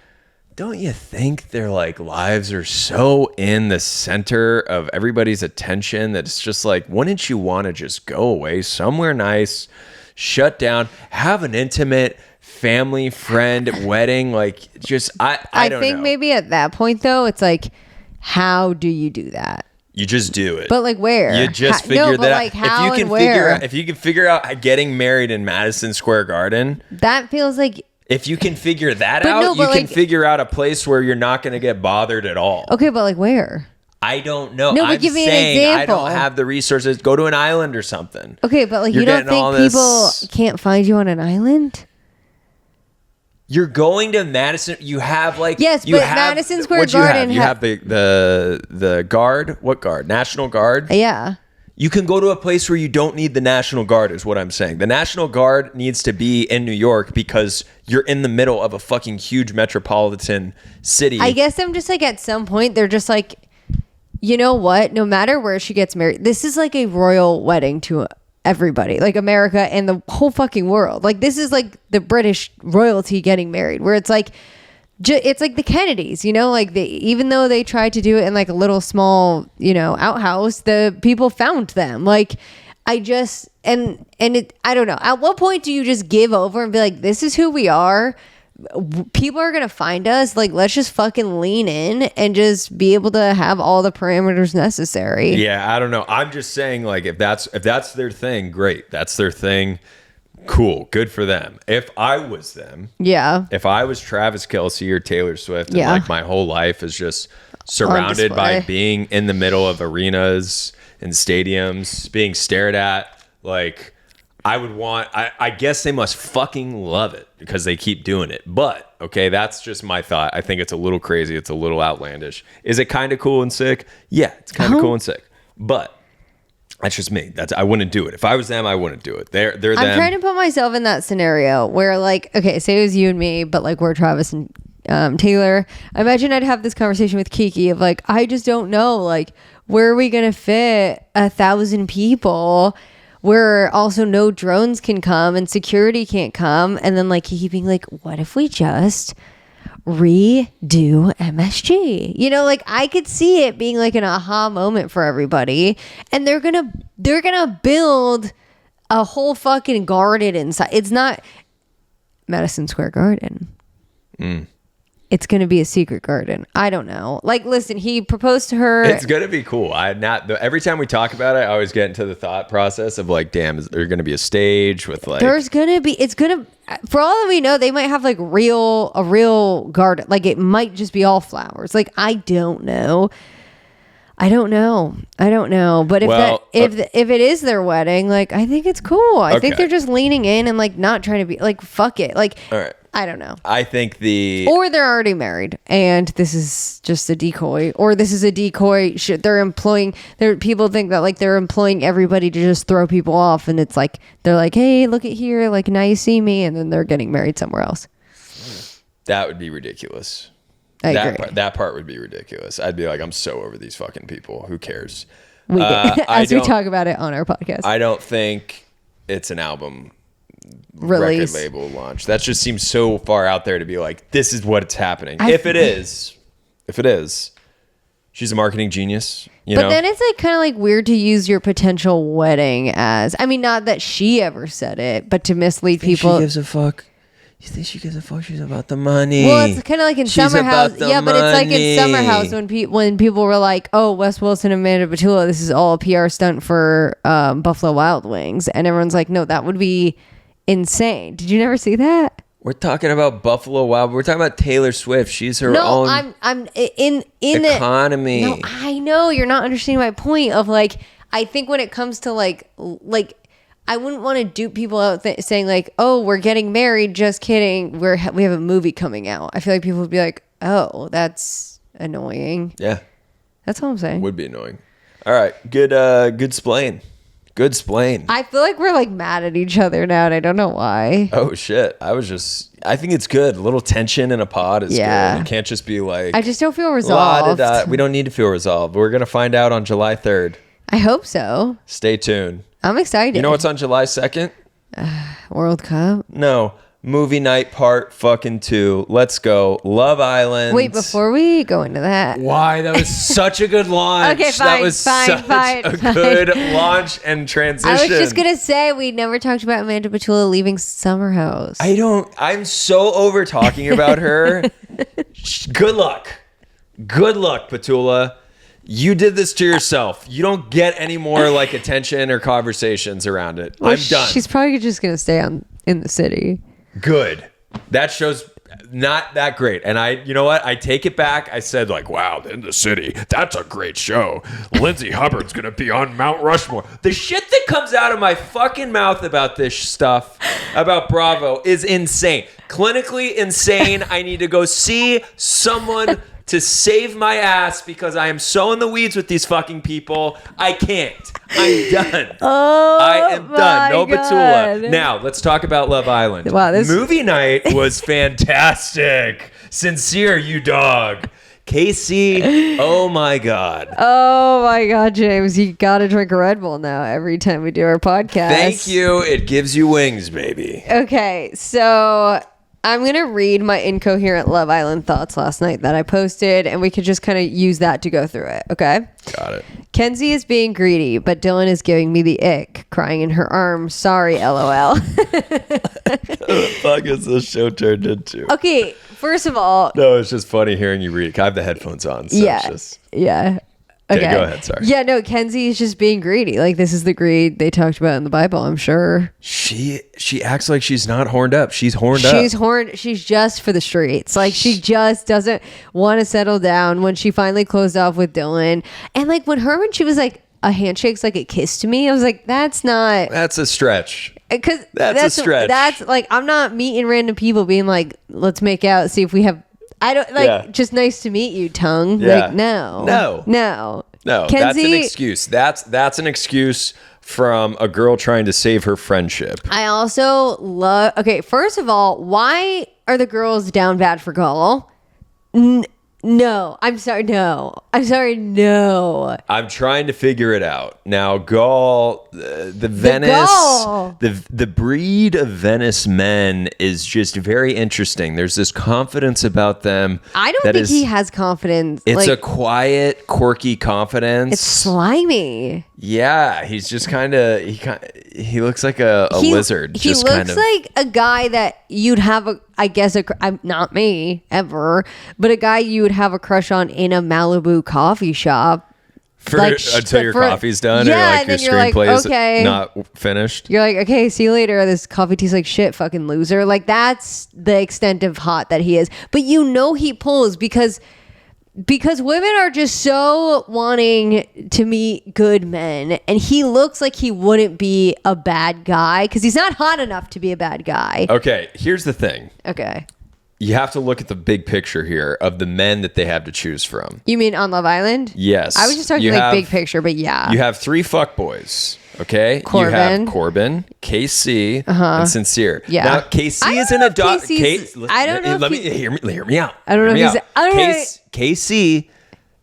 Don't you think their like lives are so in the center of everybody's attention that it's just like, wouldn't you want to just go away somewhere nice, shut down, have an intimate family friend wedding? Like just, I don't think know. maybe at that point though, it's like, how do you do that? You just do it. But like where? You just figure that like out. how If you and can figure where? out, if you can figure out getting married in Madison Square Garden, That feels like if you can figure that But out, no, you but can like- figure out a place where you're not going to get bothered at all. okay, but like where? I don't know. No, but I'm give me an saying I example. don't have the resources. Go to an island or something. Okay, but like You're you don't getting all think people this- can't find you on an island? You're going to Madison. You have like Yes, you but have, Madison Square what'd Garden You have the guard. What guard? National Guard. Yeah. You can go to a place where you don't need the National Guard, is what I'm saying. The National Guard needs to be in New York because you're in the middle of a fucking huge metropolitan city. I guess I'm just like at some point they're just like, you know what? No matter where she gets married, this is like a royal wedding to everybody, like America and the whole fucking world. Like this is like the British royalty getting married, where it's like, it's like the Kennedys, like even though they tried to do it in like a little small, outhouse, the people found them. Like I just, I don't know. At what point do you just give over and be like, this is who we are? People are going to find us. Like, let's just fucking lean in and just be able to have all the parameters necessary. Yeah, I don't know. I'm just saying, like, if that's their thing, great. That's their thing. Cool. Good for them. If I was them, Yeah. if I was Travis Kelce or Taylor Swift, and Yeah. like my whole life is just surrounded by display. being in the middle of arenas and stadiums, being stared at, like I would want, I guess they must fucking love it because they keep doing it. But okay, that's just my thought. I think it's a little crazy. It's a little outlandish. Is it kind of cool and sick? Yeah, it's kind of cool and sick. But that's just me. I wouldn't do it. If I was them, I wouldn't do it. They're them. I'm trying to put myself in that scenario where, like, okay, say it was you and me, but like we're Travis and Taylor. I imagine I'd have this conversation with Kiki of like, I just don't know, like, where are we gonna fit 1,000 people? Where also no drones can come and security can't come, and then like Kiki being like, what if we just redo MSG? Like I could see it being like an aha moment for everybody, and they're gonna build a whole fucking garden inside. It's not Madison Square Garden. It's gonna be a secret garden. I don't know. Like, listen, he proposed to her. It's gonna be cool. Every time we talk about it, I always get into the thought process of like, damn, is there gonna be a stage with like? There's gonna be. It's gonna. For all that we know, they might have like a real garden. Like it might just be all flowers. Like I don't know. But if if it is their wedding, like I think it's cool. I think Okay. they're just leaning in and like not trying to be like fuck it. Like All right. I don't know. I think Or they're already married and this is just a decoy, or this is a decoy. They're employing. People think that like they're employing everybody to just throw people off, and it's like they're like, hey, look at here, like now you see me, and then they're getting married somewhere else. that would be ridiculous. I agree. That part would be ridiculous. I'd be like, I'm so over these fucking people. Who cares? We as we don't- talk about it on our podcast. I don't think it's an album Release. record label launch. That just seems so far out there to be like, this is what's happening. If it is, she's a marketing genius. But then it's like kind of like weird to use your potential wedding as, I mean, not that she ever said it, but to mislead people. She gives a fuck. You think she gives a fuck? She's about the money. Well, it's kind of like in She's Summer House. about the Yeah, but it's like in Summer money. House when people were like, "Oh, Wes Wilson and Amanda Batula, this is all a PR stunt for Buffalo Wild Wings," and everyone's like, "No, that would be insane." Did you never see that? We're talking about Buffalo Wild. We're talking about Taylor Swift. She's her No, own I'm in economy. No, I know you're not understanding my point of like. I think when it comes to like. I wouldn't want to dupe people out saying like, "Oh, we're getting married." Just kidding. We have a movie coming out. I feel like people would be like, "Oh, that's annoying." Yeah, That's all I'm saying. would be annoying. All right, good splain. Good splain. I feel like we're like mad at each other now, and I don't know why. Oh shit! I think it's good. A little tension in a pod is good. It can't just be like. I just don't feel resolved. We don't need to feel resolved. We're gonna find out on July 3rd. I hope so. Stay tuned. I'm excited. You know what's on July 2nd? World Cup? No. Movie night part fucking 2. Let's go. Love Island. Wait, before we go into that. Why? That was such a good launch. Okay, that was fine. good launch and transition. I was just going to say, we never talked about Amanda Batula leaving Summer House. I'm so over talking about her. Good luck. Good luck, Petula. You did this to yourself. You don't get any more like attention or conversations around it. Well, I'm done. She's probably just going to stay in the city. Good. That show's not that great. And you know what? I take it back. I said like, wow, In the City. That's a great show. Lindsay Hubbard's going to be on Mount Rushmore. The shit that comes out of my fucking mouth about this stuff, about Bravo, is insane. Clinically insane. I need to go see someone to save my ass because I am so in the weeds with these fucking people. I can't. I'm done. I am done. No Batula. Now, let's talk about Love Island. Wow, this movie night was fantastic. Sincere, you dog. Casey, oh my God. Oh my God, James. You got to drink a Red Bull now every time we do our podcast. Thank you. It gives you wings, baby. Okay, so I'm going to read my incoherent Love Island thoughts last night that I posted, and we could just kind of use that to go through it, okay? Got it. Kenzie is being greedy, but Dylan is giving me the ick, crying in her arms. Sorry, LOL. What the fuck is this show turned into? Okay, first of all. No, it's just funny hearing you read. I have the headphones on, so yeah, it's just... Yeah. Okay, go ahead, sorry. Yeah, no, Kenzie is just being greedy. Like, this is the greed they talked about in the Bible, I'm sure. She acts like she's not horned up. She's horned up. She's horned. She's just for the streets. Like, she just doesn't want to settle down. When she finally closed off with Dylan. And, like, when she was like, a handshake's like a kiss to me, I was like, that's a stretch. Because that's a stretch. That's, like, I'm not meeting random people being like, let's make out, see if we have... I don't like just nice to meet you, tongue. Yeah. Like no. Kenzie, that's an excuse. That's an excuse from a girl trying to save her friendship. I also love. Okay, first of all, why are the girls down bad for Gall? No, I'm sorry. No, I'm sorry. No. I'm trying to figure it out now. Gaul, the Venice, the breed of Venice men is just very interesting. There's this confidence about them. I don't think he has confidence. It's a quiet, quirky confidence. It's slimy. Yeah, he's just kind of he looks like a lizard. He just looks like a guy that you'd have I'm not me ever, but a guy you would have a crush on in a Malibu coffee shop. Until your coffee's done, or like your screenplay is not finished. You're like, okay, see you later. This coffee tastes like shit, fucking loser. Like, that's the extent of hot that he is. But he pulls because women are just so wanting to meet good men, and he looks like he wouldn't be a bad guy because he's not hot enough to be a bad guy. Okay, here's the thing. Okay. You have to look at the big picture here of the men that they have to choose from. You mean on Love Island? Yes. I was just talking big picture, but yeah. You have 3 fuckboys, okay? Corbin. You have Corbin, KC, and Sincere. Yeah. Now, KC is an adopted... I don't know Let me hear me out. I don't know if he's... KC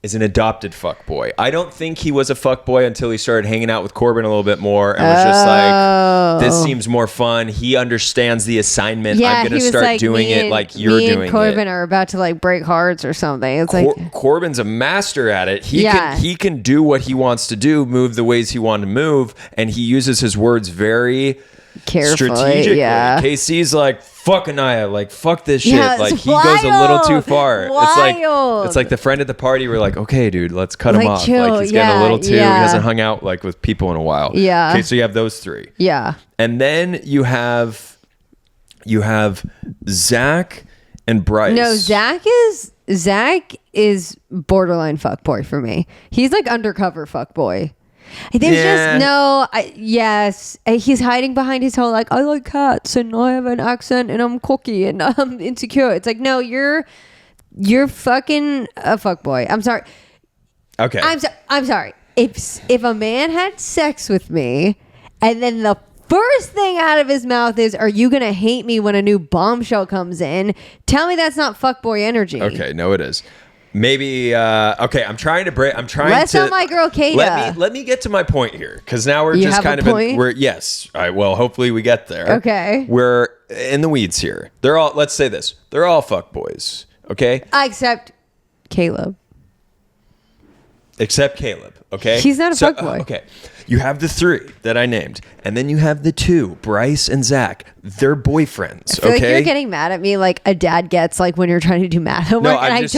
is an adopted fuckboy. I don't think he was a fuckboy until he started hanging out with Corbin a little bit more and was just like, this seems more fun. He understands the assignment. Yeah, I'm going to start doing it like you're doing it. Me and Corbin are about to like break hearts or something. It's like Corbin's a master at it. He can do what he wants to do, move the ways he wants to move, and he uses his words very Carefully, strategically. yeah. KC's like, fuck Anaya, like fuck this shit. Yeah, like it's he goes a little too wild. far. Wild. It's like the friend at the party. We're like, okay, dude, let's cut him Like, off. chill, Like he's getting a yeah, little too. yeah. He hasn't hung out like with people in a while. Yeah. Okay, so you have those three. Yeah. And then you have Zach and Bryce. No, Zach is borderline fuckboy for me. He's like undercover fuckboy. There's just no. Yes, he's hiding behind his whole like I like cats and I have an accent and I'm cocky and I'm insecure. It's like no, you're fucking a fuckboy. I'm sorry. Okay. I'm sorry. If a man had sex with me and then the first thing out of his mouth is, "Are you gonna hate me when a new bombshell comes in?" Tell me that's not fuckboy energy. Okay, no, it is. Maybe okay. I'm trying Less to on my girl Kata. Let me get to my point here because now we're You just have kind a of point? we're yes. All right. Well, hopefully we get there. Okay. We're in the weeds here. They're all. Let's say this. They're all fuck boys. Okay. Except Caleb. Except Caleb. Okay. He's not a fuckboy. Okay. You have the three that I named, and then you have the two, Bryce and Zach. They're boyfriends. I feel like okay. you're getting mad at me like a dad gets like when you're trying to do math homework, No, and I I'm just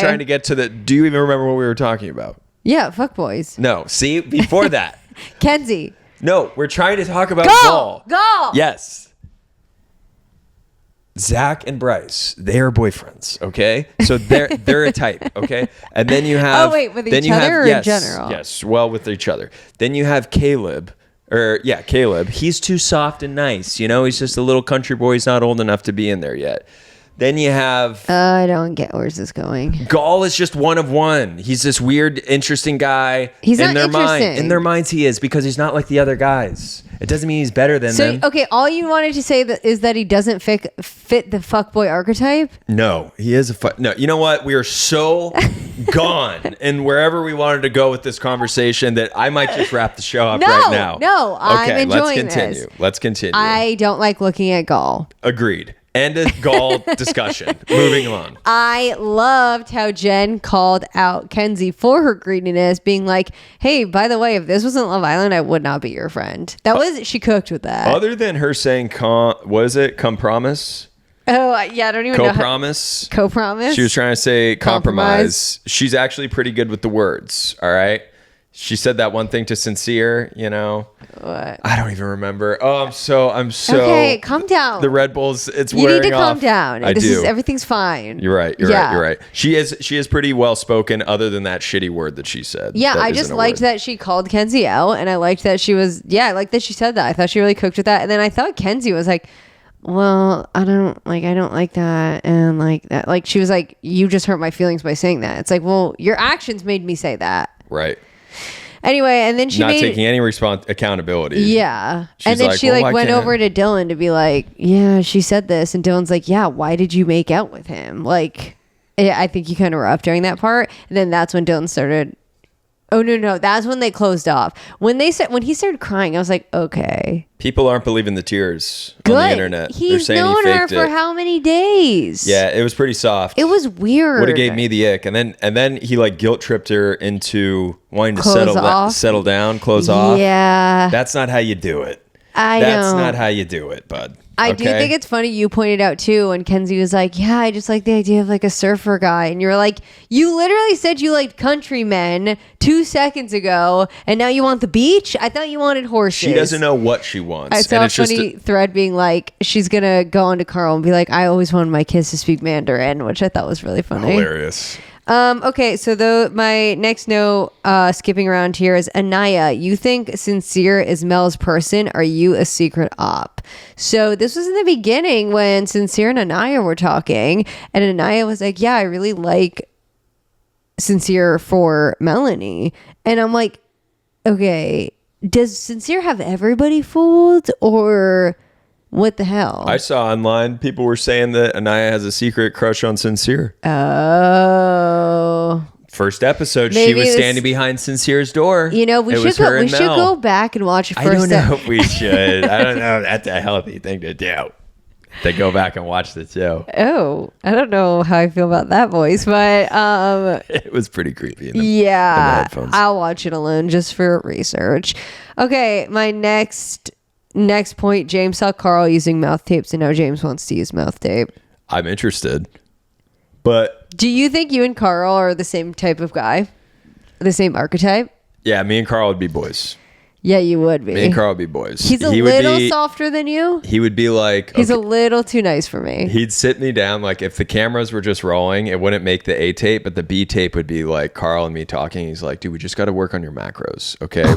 trying to get to the. Do you even remember what we were talking about? Yeah, fuck boys. No. See, before that. Kenzie. No, we're trying to talk about Go! Yes. Zach and Bryce, they are boyfriends, okay? So they're a type, okay? And then you have Oh, wait, with then each you other have, or in yes, general? Yes, well with each other. Then you have Caleb. He's too soft and nice, you know? He's just a little country boy. He's not old enough to be in there yet. Then you have I don't get where's this going. Gaul is just one of one. He's this weird, interesting guy. He's in not their mind. interesting. In their minds, he is because he's not like the other guys. It doesn't mean he's better than So them. okay, all you wanted to say is that he doesn't fit the fuckboy archetype. No, he is no. You know what? We are so gone, and wherever we wanted to go with this conversation, that I might just wrap the show up right now. No, I'm enjoying let's continue. this. Let's continue. I don't like looking at Gaul. Agreed. End of Gaul discussion. Moving on. I loved how Jen called out Kenzie for her greediness, being like, hey, by the way, if this wasn't Love Island, I would not be your friend. She cooked with that. Other than her saying, compromise? Oh, yeah, I don't even know. Co-promise? Co-promise? She was trying to say compromise. Compromise. She's actually pretty good with the words, all right? She said that one thing to Sincere, you know. What? I don't even remember. Oh, I'm so. Okay, calm down. The Red Bulls, it's you wearing need to calm off. down. I do. Everything's fine. You're right. You're right. She is pretty well spoken, other than that shitty word that she said. Yeah, That I isn't just a liked word. that she called Kenzie out, and I liked that she was. Yeah, I liked that she said that. I thought she really cooked with that, and then I thought Kenzie was like, well, I don't like that, and like that. Like she was like, you just hurt my feelings by saying that. It's like, well, your actions made me say that. Right. Anyway, and then she Not taking any accountability. Yeah. She's And then like, she well, like why went can't- over to Dylan to be like, yeah, she said this. And Dylan's like, yeah, why did you make out with him? Like, I think you kind of were up during that part. And then that's when Dylan started. Oh, no. That's when they closed off. When he started crying, I was like, okay. People aren't believing the tears Good. on the internet. They're He's saying known he her faked for it. how many days? Yeah, it was pretty soft. It was weird. Would have gave me the ick, and then he like guilt tripped her into wanting to Close off. settle down, close off. Yeah. That's not how you do it. That's not how you do it, bud. I do think it's funny you pointed out too when Kenzie was like, yeah, I just like the idea of like a surfer guy. And you're like, you literally said you liked countrymen 2 seconds ago and now you want the beach? I thought you wanted horses. She doesn't know what she wants. I saw a funny thread being like, she's going to go on to Carl and be like, I always wanted my kids to speak Mandarin, which I thought was really funny. Hilarious. Okay, so my next note, skipping around here, is Anaya. You think Sincere is Mel's person? Are you a secret op? So this was in the beginning when Sincere and Anaya were talking, and Anaya was like, yeah, I really like Sincere for Melanie. And I'm like, okay, does Sincere have everybody fooled, or what the hell? I saw online people were saying that Anaya has a secret crush on Sincere. Oh. First episode, Maybe she was this- standing behind Sincere's door. You know, we should go back and watch I don't first. know if we should. I don't know. That's a healthy thing to do. To go back and watch the show. Oh, I don't know how I feel about that voice, but It was pretty creepy. In the yeah, headphones. I'll watch it alone just for research. Okay, my next Next point, James saw Carl using mouth tapes and now James wants to use mouth tape. I'm interested. But do you think you and Carl are the same type of guy? The same archetype? yeah, me and Carl would be boys. Yeah, you would be. Me and Carl would be boys. He's a little softer than you. He would be like... He's a little too nice for me. He'd sit me down, like, if the cameras were just rolling, it wouldn't make the A tape, but the B tape would be like Carl and me talking. He's like, dude, we just got to work on your macros, okay?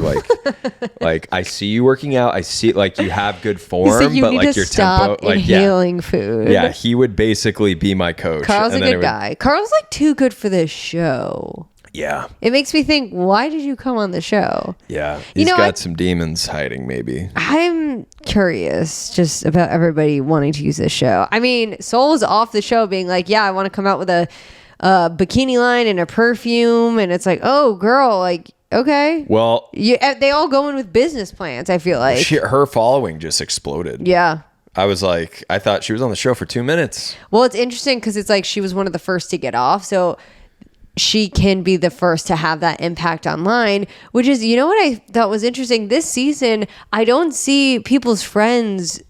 Like, I see you working out. I see, like, you have good form, He's like, you but, need like, to your stop tempo... inhaling food. Yeah, he would basically be my coach. Carl's a good guy. Carl's, like, too good for this show. Yeah. It makes me think, why did you come on the show? Yeah. He's got some demons hiding, maybe. I'm curious just about everybody wanting to use this show. I mean, Soul's off the show being like, yeah, I want to come out with a bikini line and a perfume. And it's like, oh, girl, like, okay. Well, they all go in with business plans, I feel like. Her following just exploded. Yeah. I thought she was on the show for 2 minutes. Well, it's interesting because it's like she was one of the first to get off. So she can be the first to have that impact online, which is, you know what I thought was interesting? This season, I don't see people's friends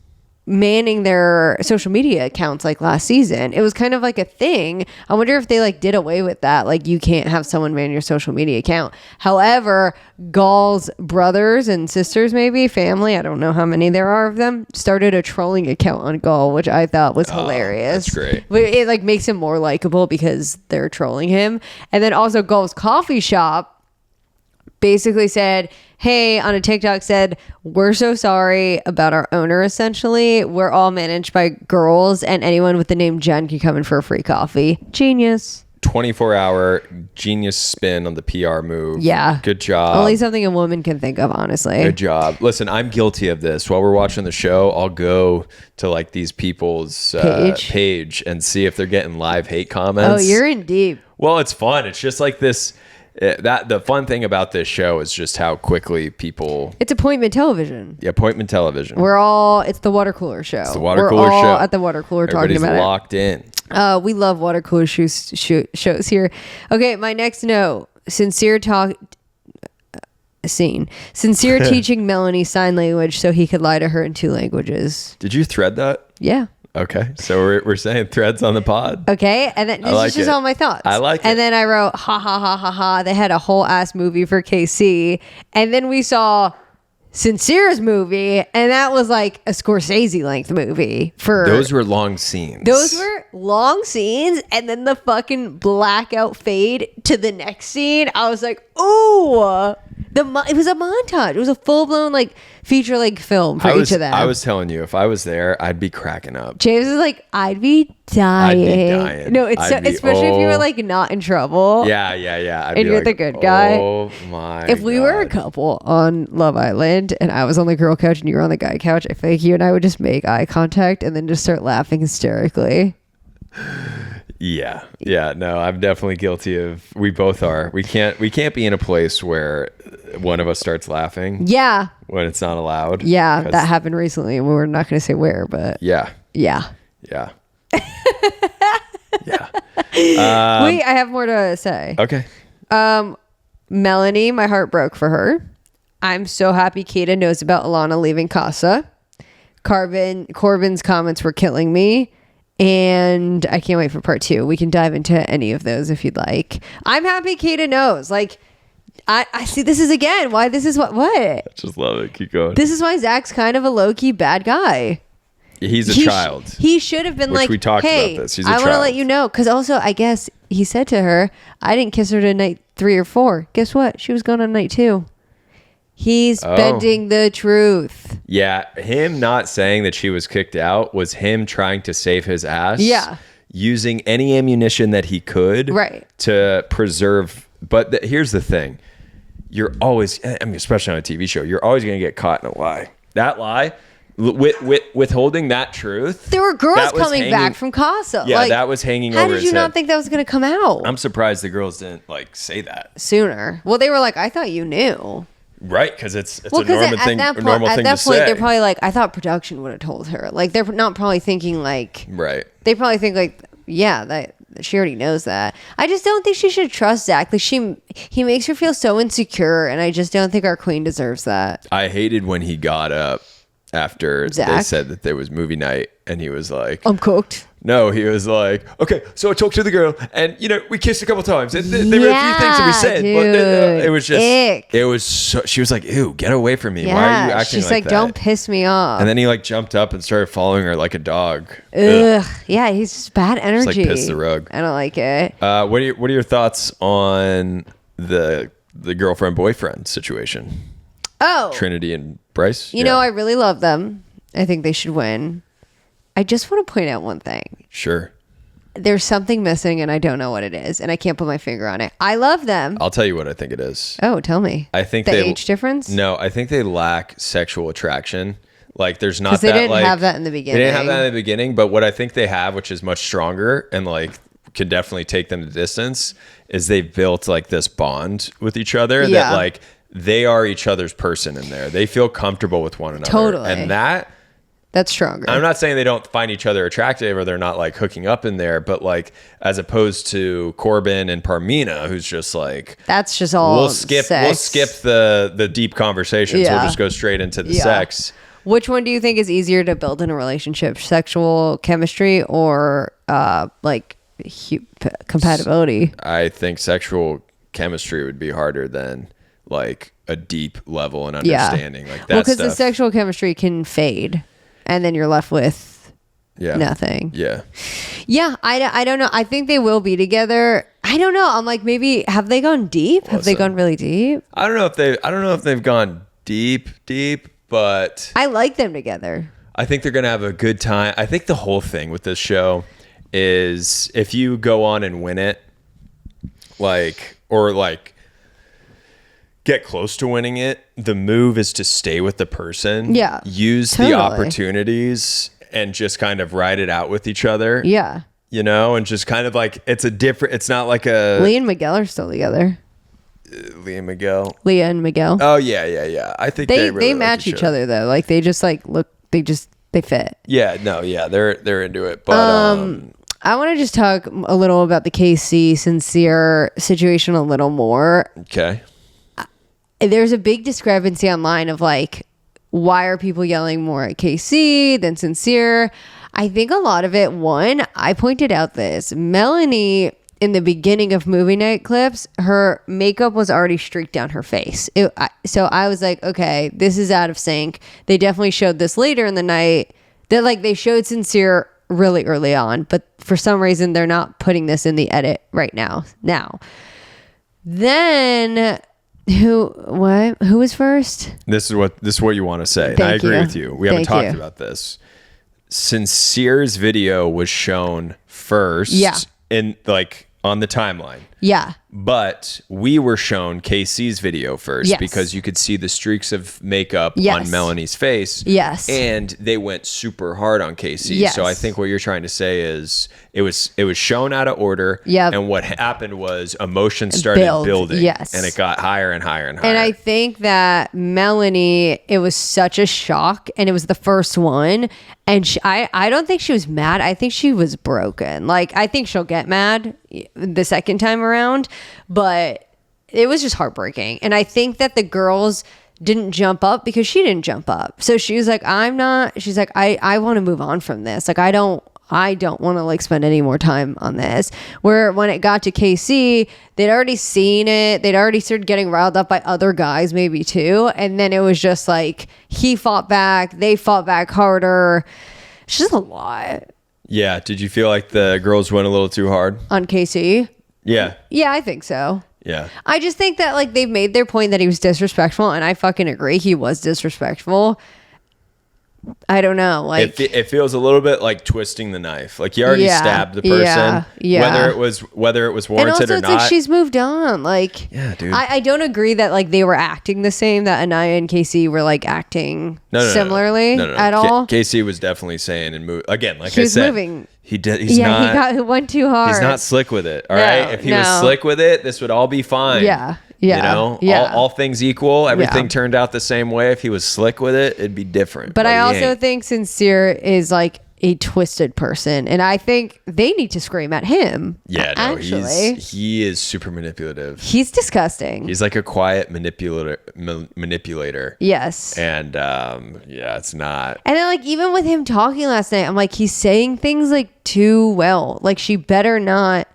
manning their social media accounts like last season. It was kind of like a thing. I wonder if they like did away with that. Like you can't have someone man your social media account. However, Gall's brothers and sisters, maybe family, I don't know how many there are of them, started a trolling account on Gall, which I thought was hilarious. That's great. It like makes him more likable because they're trolling him. And then also Gall's coffee shop basically said, hey, on a TikTok said, we're so sorry about our owner, essentially. We're all managed by girls and anyone with the name Jen can come in for a free coffee. Genius. 24-hour genius spin on the PR move. Yeah. Good job. Only something a woman can think of, honestly. Good job. Listen, I'm guilty of this. While we're watching the show, I'll go to like these people's page and see if they're getting live hate comments. Oh, you're in deep. Well, it's fun. It's just like this... the fun thing about this show is just how quickly people... It's appointment television. Yeah, appointment television. It's the water cooler show. It's the water cooler show. We're all at the water cooler talking about it. Everybody's locked in. We love water cooler shows here. Okay, my next note. Sincere teaching Melanie sign language so he could lie to her in 2 languages. Did you thread that? Yeah. Okay, so we're saying threads on the pod. Okay, and then this is just all my thoughts. I like it. And then I wrote, ha ha ha ha ha. They had a whole ass movie for KC, and then we saw Sincere's movie, and that was like a Scorsese length movie. Those were long scenes. And then the fucking blackout fade to the next scene. I was like, ooh. It was a montage. It was a full-blown like feature length film for each of them. I was telling you, if I was there, I'd be cracking up. James is like, I'd be dying. No, especially if you were like not in trouble. Yeah. And you're the good guy. Oh my If we were a couple on Love Island and I was on the girl couch and you were on the guy couch, I feel like you and I would just make eye contact and then just start laughing hysterically. Yeah. No, I'm definitely guilty of. We both are. We can't be in a place where one of us starts laughing. Yeah. When it's not allowed. Yeah, that happened recently, and we're not going to say where, but yeah. Yeah. Yeah. Wait, I have more to say. Okay. Melanie, my heart broke for her. I'm so happy Kata knows about Alana leaving Casa. Corbin's comments were killing me. And I can't wait for part 2. We can dive into any of those if you'd like. I'm happy Kata knows. Like, I see this is again why this is what? I just love it. Keep going. This is why Zach's kind of a low-key bad guy. He's a child. He should have been like, we talked hey, about this. He's a I child. want to let you know. Because also, I guess he said to her, I didn't kiss her to night 3 or 4. Guess what? She was gone on night 2. He's bending the truth. Yeah, him not saying that she was kicked out was him trying to save his ass. Yeah. Using any ammunition that he could to preserve. But here's the thing. You're always, I mean, especially on a TV show, you're always going to get caught in a lie. That lie, withholding that truth. There were girls coming back from Casa. Yeah, like, that was hanging over his head. How did you not think that was going to come out? I'm surprised the girls didn't like say that sooner. Well, they were like, I thought you knew. Right, because it's a normal thing to say. At that point, they're probably like, I thought production would have told her. Like, they're not probably thinking like... Right. They probably think like, yeah, that she already knows that. I just don't think she should trust Zach. Like, he makes her feel so insecure, and I just don't think our queen deserves that. I hated when he got up after they Zach? said that there was movie night, and he was like, I'm cooked. no, he was like, okay, so I talked to the girl, and we kissed a couple times, and there were a few things that we said, but it was just, ick. it was so, she was like, ew, get away from me. Yeah, Why are you acting she's like that? don't piss me off. And then he like jumped up and started following her like a dog. Ugh. Yeah, he's just bad energy. like piss the rug. I don't like it. What are your thoughts on the girlfriend boyfriend situation? Oh, Trinity and Bryce. you know, I really love them. I think they should win. I just want to point out one thing. Sure. There's something missing, and I don't know what it is, and I can't put my finger on it. I love them. I'll tell you what I think it is. Oh, tell me. I think the they age difference. No, I think they lack sexual attraction. Like there's not Because they that didn't like have that in the beginning. They didn't have that in the beginning, but what I think they have, which is much stronger and like can definitely take them the distance, is they've built like this bond with each other Yeah. that like they are each other's person in there. They feel comfortable with one another. Totally. And That's stronger. I'm not saying they don't find each other attractive or they're not like hooking up in there, but like as opposed to Corbin and Parmina, who's just like, That's just all. we'll skip the deep conversations. Yeah. We'll just go straight into the sex. Which one do you think is easier to build in a relationship? Sexual chemistry or compatibility? I think sexual chemistry would be harder than like a deep level and understanding. Like that because stuff. the sexual chemistry can fade, and then you're left with nothing. Yeah. Yeah, I don't know. I think they will be together. I don't know. I'm like, maybe have they gone deep? Have they gone really deep? I don't know if they've gone deep, but I like them together. I think they're gonna have a good time. I think the whole thing with this show is if you go on and win it, or get close to winning it, the move is to stay with the person. Yeah, Use totally. the opportunities and just kind of ride it out with each other. Yeah. And just kind of like, it's not like a... Leah and Miguel are still together. Leah and Miguel. Leah and Miguel. Oh, yeah. I think they really like match each other though. Like they just like look, they fit. Yeah, no, yeah, they're into it. But I want to just talk a little about the KC Sincere situation a little more. okay. There's a big discrepancy online of like, why are people yelling more at KC than Sincere? I think a lot of it, one, I pointed out this. Melanie, in the beginning of movie night clips, her makeup was already streaked down her face. So I was like, okay, this is out of sync. They definitely showed this later in the night. That like they showed Sincere really early on, but for some reason they're not putting this in the edit right now. Then who was first? This is what you want to say. And I agree with you. We haven't talked about this. Sincere's video was shown first in like on the timeline. Yeah. But we were shown KC's video first because you could see the streaks of makeup on Melanie's face. Yes. And they went super hard on KC. Yes. So I think what you're trying to say is it was shown out of order. Yep. And what happened was emotion started building. Yes. And it got higher and higher and higher. And I think that Melanie, it was such a shock, and it was the first one. And I don't think she was mad. I think she was broken. Like, I think she'll get mad the second time around, but it was just heartbreaking. And I think that the girls didn't jump up because she didn't jump up. So she was like, she's like, I want to move on from this. Like, I don't want to like spend any more time on this. Where when it got to KC, they'd already seen it. They'd already started getting riled up by other guys maybe too. And then it was just like, he fought back. They fought back harder. It's just a lot. Yeah. Did you feel like the girls went a little too hard On KC? Yeah. Yeah, I think so. Yeah. I just think that like they've made their point that he was disrespectful, and I fucking agree. He was disrespectful. I don't know. Like it feels a little bit like twisting the knife. Like you already stabbed the person. Yeah. Whether it was and warranted also or it's not. like she's moved on. Like Yeah, dude. I don't agree that like they were acting the same. That Anaya and Casey were like acting similarly at all. Casey was definitely saying and move again. Like He I was said, moving. He did. He went too hard. He's not slick with it. All No, right. If he was no. slick with it, this would all be fine. Yeah. All things equal, everything turned out the same way. If he was slick with it, it'd be different. But I he also ain't. think Sincere is like a twisted person, and I think they need to scream at him. Yeah, no, actually, he is super manipulative. He's disgusting. He's like a quiet manipulator. Yes. And yeah, it's not. And then like even with him talking last night, I'm like, he's saying things like too well. Like, she better not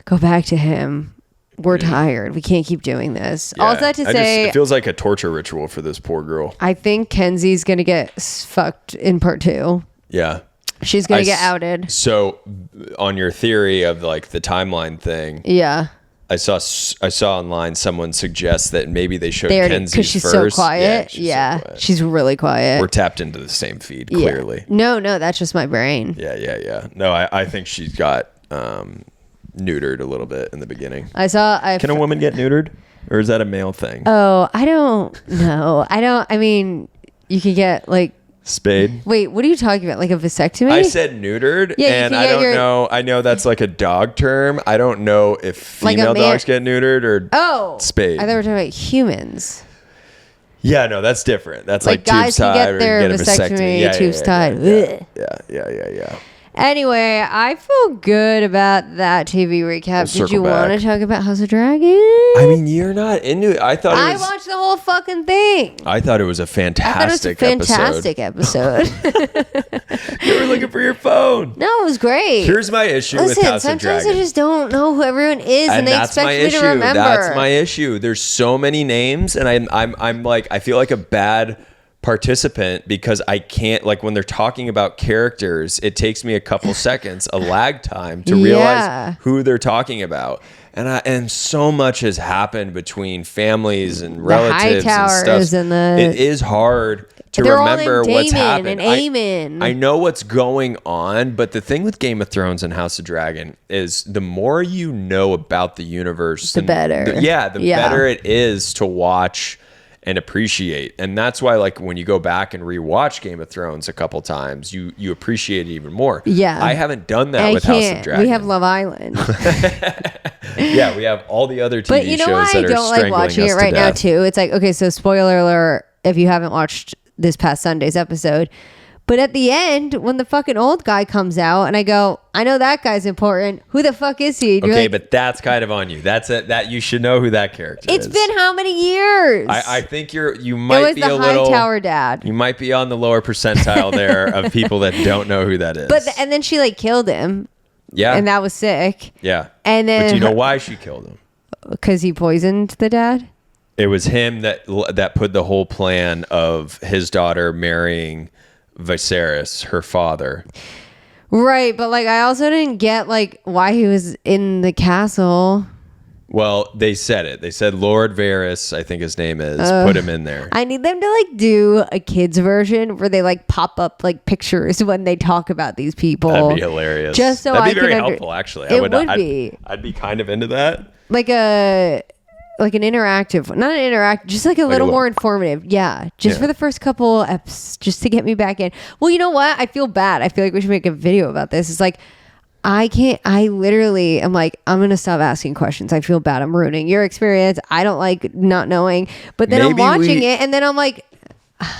go back to him. We're tired. We can't keep doing this. Yeah, All that to say, it feels like a torture ritual for this poor girl. I think Kenzie's gonna get fucked in part 2. Yeah. She's gonna get outed. So on your theory of like the timeline thing, Yeah. I saw online someone suggest that maybe they showed Kenzie because she's first. so quiet. Yeah, so quiet. She's really quiet. We're tapped into the same feed, clearly. No, that's just my brain. Yeah. No, I think she's got neutered a little bit in the beginning. Can a woman get neutered, or is that a male thing? Oh, I don't know. I mean, you could get like spayed. Wait, what are you talking about? Like a vasectomy? I said neutered, and I don't know. I know that's like a dog term. I don't know if female dogs get neutered or spayed. I thought we were talking about humans. Yeah, no, that's different. That's like guys tubes tied can get their or vasectomy, tubes tied. Yeah. Anyway, I feel good about that TV recap. Did you want to talk about House of Dragon? I mean, you're not into it. I watched the whole fucking thing. I thought it was a fantastic episode. You were looking for your phone. No, it was great. Here's my issue with House of Dragon. Sometimes I just don't know who everyone is, and they expect me to remember. That's my issue. There's so many names, and I'm like, I feel like a bad participant because I can't, like, when they're talking about characters, it takes me a couple seconds, a lag time to realize who they're talking about. And so much has happened between families and relatives and stuff. It is hard to remember what's happened. And I know what's going on, but the thing with Game of Thrones and House of Dragon is the more you know about the universe, the better. The better it is to watch and appreciate. And that's why, like, when you go back and rewatch Game of Thrones a couple times, you appreciate it even more. Yeah. I haven't done that with House of Dragon. We have Love Island. Yeah, we have all the other TV but you know shows why that I are don't like watching it right now too? It's like, okay, so spoiler alert if you haven't watched this past Sunday's episode. But at the end, when the fucking old guy comes out, and I go, I know that guy's important. Who the fuck is he? Okay, like, but that's kind of on you. That's it. That you should know who that character is. It's been how many years? I think you might be a little. It was the Hightower dad. You might be on the lower percentile there of people that don't know who that is. But and then she like killed him. Yeah, and that was sick. Yeah, and then. But do you know why she killed him? Because he poisoned the dad. It was him that put the whole plan of his daughter marrying Viserys, her father. Right, but like I also didn't get like why he was in the castle. Well, they said it. They said Lord Varys, I think his name is, put him in there. I need them to like do a kids version where they like pop up like pictures when they talk about these people. That'd be hilarious. Just so that'd be very helpful, actually. I'd be kind of into that. Like an interactive, not an interactive, just like a little more informative. Yeah. Just for the first couple eps, just to get me back in. Well, you know what? I feel bad. I feel like we should make a video about this. It's like, I literally am like, I'm going to stop asking questions. I feel bad. I'm ruining your experience. I don't like not knowing. But then I'm watching it and then I'm like,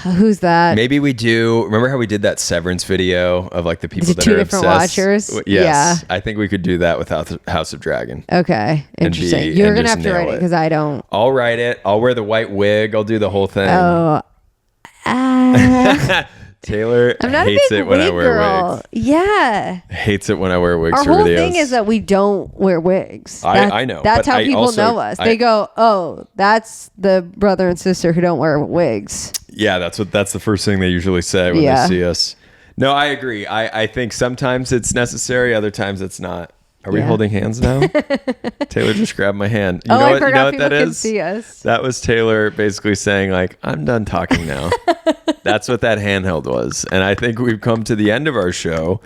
who's that? Maybe we do. Remember how we did that Severance video of like the people that are different obsessed? Watchers? Yes. Yeah. I think we could do that with House of Dragon. Okay. Interesting. You're going to have to write it because I don't. I'll write it. I'll wear the white wig. I'll do the whole thing. Oh. Taylor hates it when I wear wigs. Yeah. Hates it when I wear wigs. Our whole thing is that we don't wear wigs. I know. That's how people know us. They go, oh, that's the brother and sister who don't wear wigs. Yeah, that's the first thing they usually say when they see us. No, I agree. I think sometimes it's necessary, other times it's not. Are we holding hands now? Taylor just grabbed my hand. You know what that is? See us. That was Taylor basically saying, like, I'm done talking now. That's what that handheld was. And I think we've come to the end of our show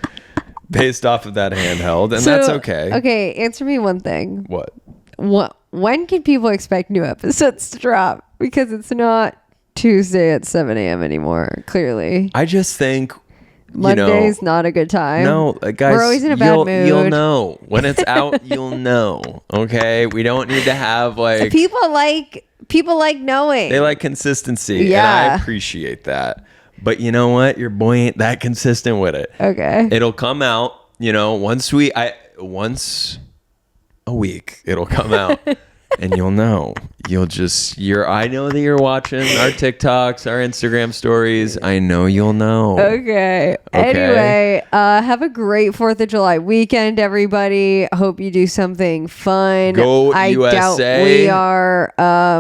based off of that handheld, and that's okay. Okay, answer me one thing. What? When can people expect new episodes to drop? Because it's not Tuesday at 7 a.m. anymore, clearly. I just think... Monday's not a good time. No, guys, we're always in a bad mood. You'll know when it's out. You'll know. Okay, we don't need to have like people like knowing. They like consistency, and I appreciate that. But you know what? Your boy ain't that consistent with it. Okay. It'll come out, once a week it'll come out. And you'll know. I know that you're watching our TikToks, our Instagram stories. I know you'll know. Okay. Anyway, have a great 4th of July weekend, everybody. Hope you do something fun. Go I USA. doubt we are.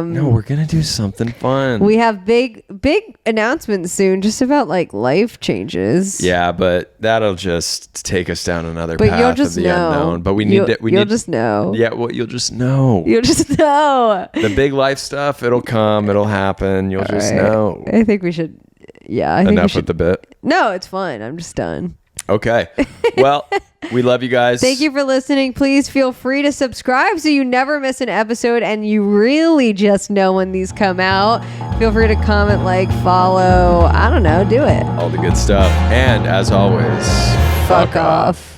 No, we're going to do something fun. We have big announcements soon just about like life changes. Yeah, but that'll just take us down another But path you'll just of the know. unknown. But You'll just know. Yeah, well, you'll just know. You'll just know. The big life stuff, it'll come, it'll happen. You'll just know. I think we should. Yeah, I think we Enough should. with the bit. No, it's fun. I'm just done. Okay. Well, we love you guys. Thank you for listening. Please feel free to subscribe so you never miss an episode and you really just know when these come out. Feel free to comment, like, follow. I don't know. Do it. All the good stuff. And as always, Fuck off.